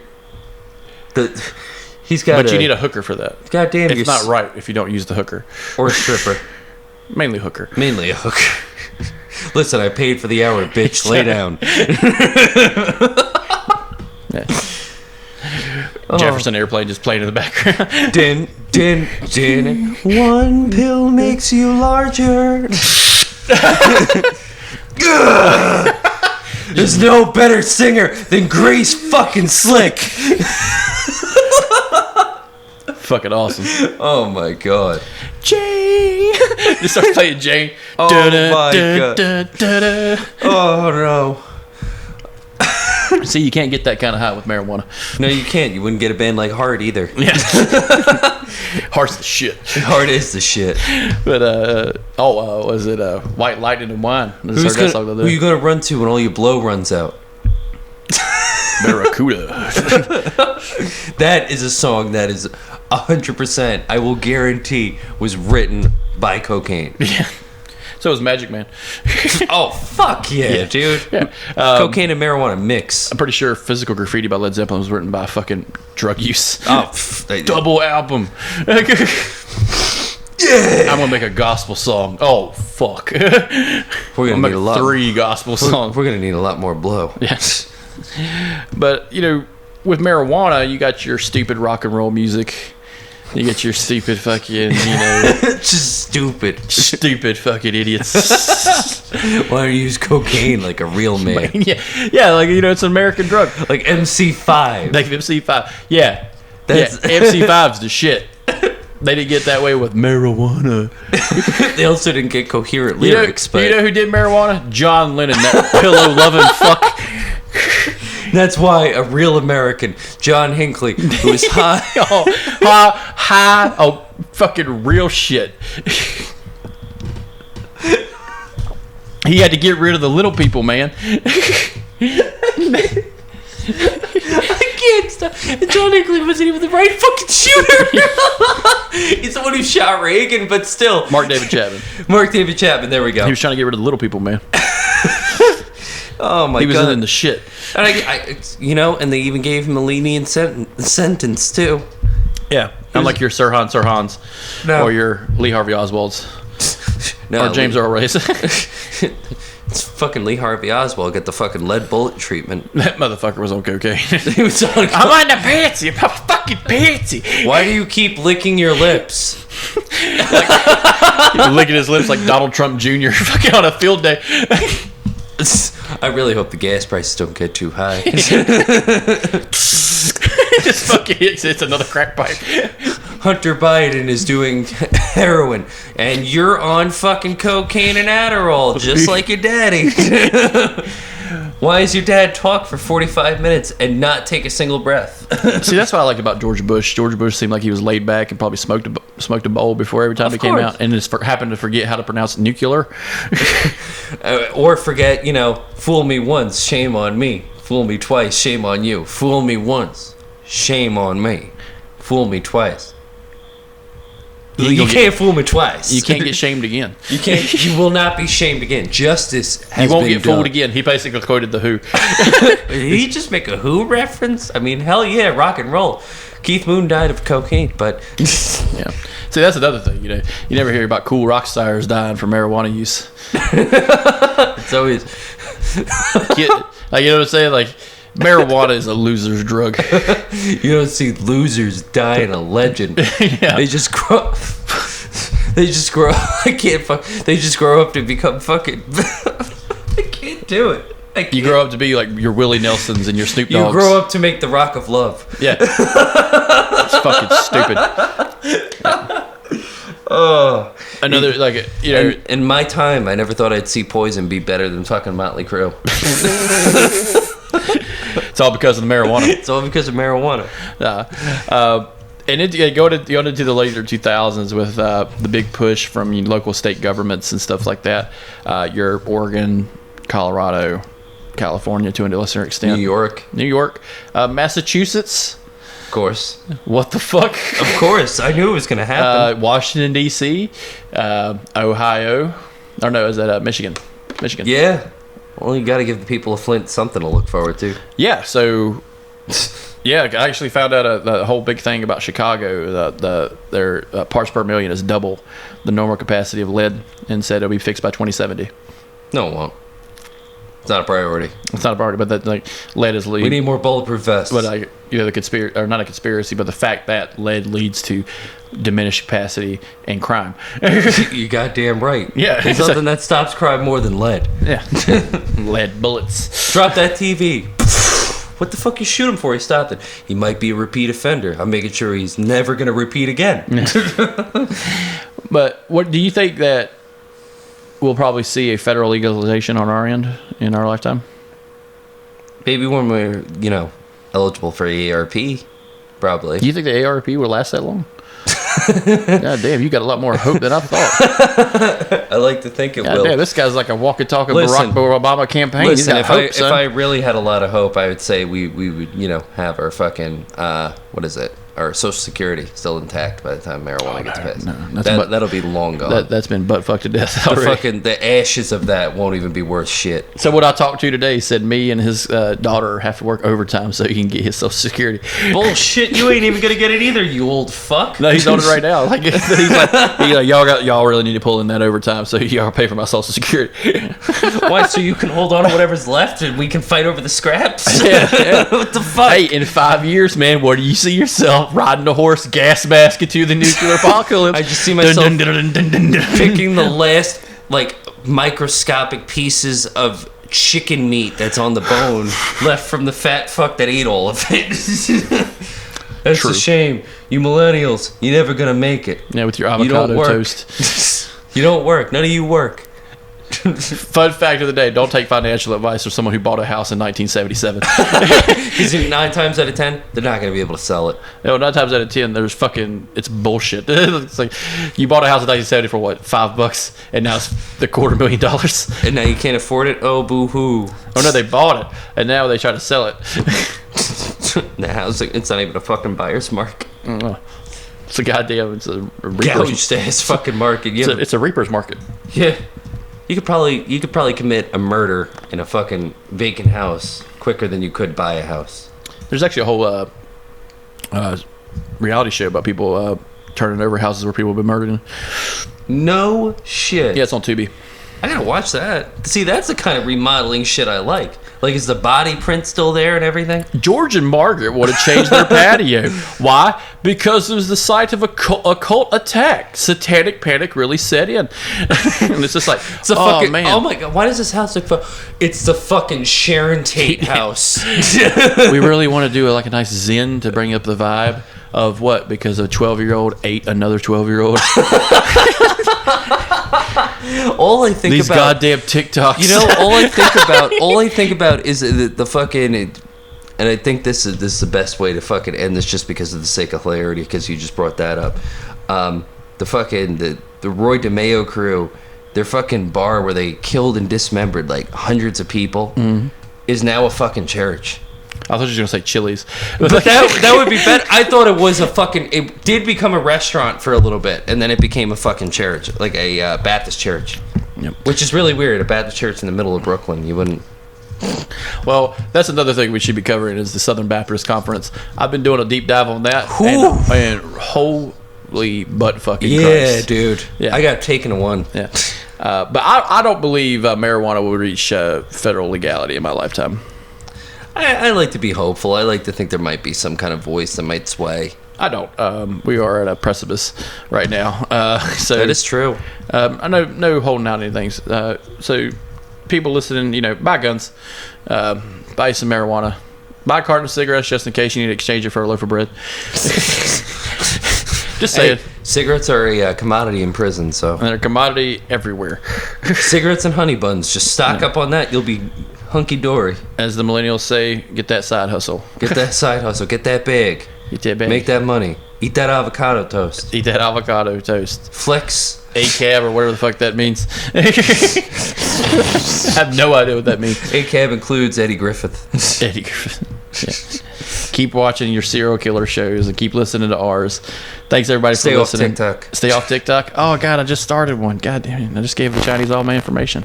He's got. But you need a hooker for that. God damn, it's not right if you don't use the hooker or a stripper. Mainly hooker. Mainly a hooker. Listen, I paid for the hour, bitch. Lay down. Yeah. Jefferson Airplane just playing in the background. Din, din, din. One pill makes you larger. There's no better singer than Grace fucking Slick. Fucking awesome. Oh my god. Jane. Just starts playing Jane. Oh my god. Oh no. See, you can't get that kind of high with marijuana. No, you can't. You wouldn't get a band like Heart either. Yeah. Heart's the shit. Heart is the shit. But was it White Lightning and Wine? Who are you gonna run to when all your blow runs out? Barracuda. That is a song that is 100%, I will guarantee, was written by cocaine. Yeah. So was Magic Man. Oh, fuck yeah, dude. Yeah. Cocaine and marijuana mix. I'm pretty sure Physical Graffiti by Led Zeppelin was written by fucking drug use. Oh, double album. Yeah. I'm gonna make a gospel song. Oh, fuck. We're gonna need a lot. 3 gospel songs. We're gonna need a lot more blow. Yes. But, with marijuana, you got your stupid rock and roll music. You get your stupid fucking, just stupid fucking idiots. Why don't you use cocaine like a real man? Yeah, like, it's an American drug. Like MC5. Like MC5. Yeah. MC5's the shit. They didn't get that way with marijuana. They also didn't get coherent lyrics. You know who did marijuana? John Lennon, that pillow-loving fuck. That's why a real American, John Hinckley, who is high. Fucking real shit. He had to get rid of the little people, man. I can't stop. John Hinckley wasn't even the right fucking shooter. He's the one who shot Reagan, but still. Mark David Chapman. There we go. He was trying to get rid of the little people, man. Oh my god. He was in the shit. And and they even gave him a lenient sentence too. Yeah. Unlike your Sir Hans or your Lee Harvey Oswald's. Or James Earl Ray's. It's fucking Lee Harvey Oswald get the fucking lead bullet treatment. That motherfucker was on cocaine. He was on I'm on the patsy. I'm fucking patsy. Why do you keep licking your lips? Licking his lips like Donald Trump Jr. fucking on a field day. I really hope the gas prices don't get too high. Just fucking hits another crack pipe. Hunter Biden is doing heroin, and you're on fucking cocaine and Adderall, just like your daddy. Why does your dad talk for 45 minutes and not take a single breath? See, that's what I liked about George Bush. George Bush seemed like he was laid back and probably smoked a bowl before every time he came out, and just happened to forget how to pronounce nuclear. Or forget, fool me once, shame on me. Fool me twice, shame on you. Fool me once, shame on me. Fool me twice. You can't fool me twice. You can't get shamed again. You can't. You will not be shamed again. Justice has been done. You won't get fooled again. He basically quoted the Who. Did he just make a Who reference? I mean, hell yeah, rock and roll. Keith Moon died of cocaine, but yeah. See, that's another thing. You never hear about cool rock stars dying from marijuana use. It's always you know what I'm saying? Like, marijuana is a loser's drug. You don't see losers dying a legend. Yeah. They just grow. They just grow. I can't fuck. They just grow up to become fucking. I do it. You grow up to be like your Willie Nelsons and your Snoop Dogs. You grow up to make the Rock of Love. Yeah. It's fucking stupid. Oh. Another, like, you know. In my time, I never thought I'd see Poison be better than fucking Motley Crue. It's all because of the marijuana. It's all because of marijuana. And going into the later 2000s with the big push from local state governments and stuff like that. Your Oregon, Colorado, California to a lesser extent. New York, Massachusetts. of course. What the fuck? Of course, I knew it was gonna happen. Washington D.C., Ohio. Or no, is that Michigan? Michigan. Yeah. Well, you got to give the people of Flint something to look forward to. Yeah. So. Yeah, I actually found out a whole big thing about Chicago. Their parts per million is double the normal capacity of lead, and said it'll be fixed by 2070. No, it won't. It's not a priority. It's not a priority, but that, like, lead is lead. We need more bulletproof vests. But the conspiracy, or not a conspiracy, but the fact that lead leads to diminished capacity and crime. You goddamn right. Yeah, There's something that stops crime more than lead. Yeah, lead bullets. Drop that TV. What the fuck you shoot him for? He stopped it. He might be a repeat offender. I'm making sure he's never going to repeat again. But what do you think that we'll probably see a federal legalization on our end in our lifetime? Maybe when we're, eligible for AARP, probably. Do you think the AARP will last that long? God damn, you got a lot more hope than I thought. I like to think it God will. damn, this guy's like a walkie talkie Listen, Barack Obama campaign. He's Listen, got hope, if son. I really had a lot of hope, I would say we would, have our fucking, what is it? Our Social Security still intact by the time marijuana gets passed. no, That'll be long gone. That's been butt fucked to death the already. the ashes of that won't even be worth shit. So what I talked to today said me and his daughter have to work overtime so he can get his Social Security. Bullshit! You ain't even gonna get it either, you old fuck. No, he's on it right now. Like, he's like, y'all really need to pull in that overtime so y'all pay for my Social Security. Why? So you can hold on to whatever's left and we can fight over the scraps? Yeah. What the fuck? Hey, in 5 years, man, where do you see yourself riding a horse, gas mask into the nuclear apocalypse? I just see myself picking the last, microscopic pieces of chicken meat that's on the bone left from the fat fuck that ate all of it. That's True. a shame. You millennials, you're never gonna make it. Yeah, with your You don't avocado work. toast. You don't work. None of you work. Fun fact of the day, don't take financial advice from someone who bought a house in 1977. Because 9 times out of 10, they're not gonna be able to sell it. No, 9 times out of 10, there's it's bullshit. It's like, you bought a house in 1970 for what, $5, and now it's the $250,000. And now you can't afford it. Oh, boo-hoo. Oh no, they bought it, and now they try to sell it. Now it's not even a fucking buyer's market. It's a goddamn, it's a reaper's, Gouged ass fucking market. Yeah. it's a reaper's market. Yeah. You could probably commit a murder in a fucking vacant house quicker than you could buy a house. There's actually a whole reality show about people turning over houses where people have been murdered in. No shit. Yeah, it's on Tubi. I gotta watch that. See, that's the kind of remodeling shit I like. Like, is the body print still there and everything? George and Margaret would have changed their patio. Why? Because it was the site of a cult attack. Satanic panic really set in. And it's just like, man. Oh my god, why does this house look it's the fucking Sharon Tate house. We really want to do a nice zen to bring up the vibe of what? Because a 12-year-old ate another 12-year-old. All I think These about goddamn TikToks. all I think about is the fucking, and I think this is the best way to fucking end this, just because of the sake of hilarity, because you just brought that up. The Roy DeMeo crew, their fucking bar where they killed and dismembered hundreds of people, is now a fucking church. I thought you were going to say Chili's. But that would be better. I thought it did become a restaurant for a little bit, and then it became a fucking church, like a Baptist church. Yep. Which is really weird, a Baptist church in the middle of Brooklyn. You wouldn't... Well, that's another thing we should be covering is the Southern Baptist Conference. I've been doing a deep dive on that. And holy butt fucking Christ. Dude. Yeah. I got taken to one. Yeah. But I don't believe marijuana will reach federal legality in my lifetime. I like to be hopeful. I like to think there might be some kind of voice that might sway. I don't. We are at a precipice right now. So That is true. I know no holding out anything. So people listening, buy guns, buy some marijuana, buy a carton of cigarettes just in case you need to exchange it for a loaf of bread. Just saying. Hey, cigarettes are a commodity in prison, so. And they're a commodity everywhere. Cigarettes and honey buns. Just stock up on that. You'll be hunky-dory. As the millennials say, get that side hustle. Get that side hustle. Get that bag. Get that bag. Make that money. Eat that avocado toast. Eat that avocado toast. Flex. ACAB or whatever the fuck that means. I have no idea what that means. ACAB includes Eddie Griffith. Eddie Griffith. Yeah. Keep watching your serial killer shows and keep listening to ours. Thanks everybody for listening. Stay off TikTok. Stay off TikTok. Oh God, I just started one. God damn it! I just gave the Chinese all my information.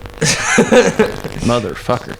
Motherfucker.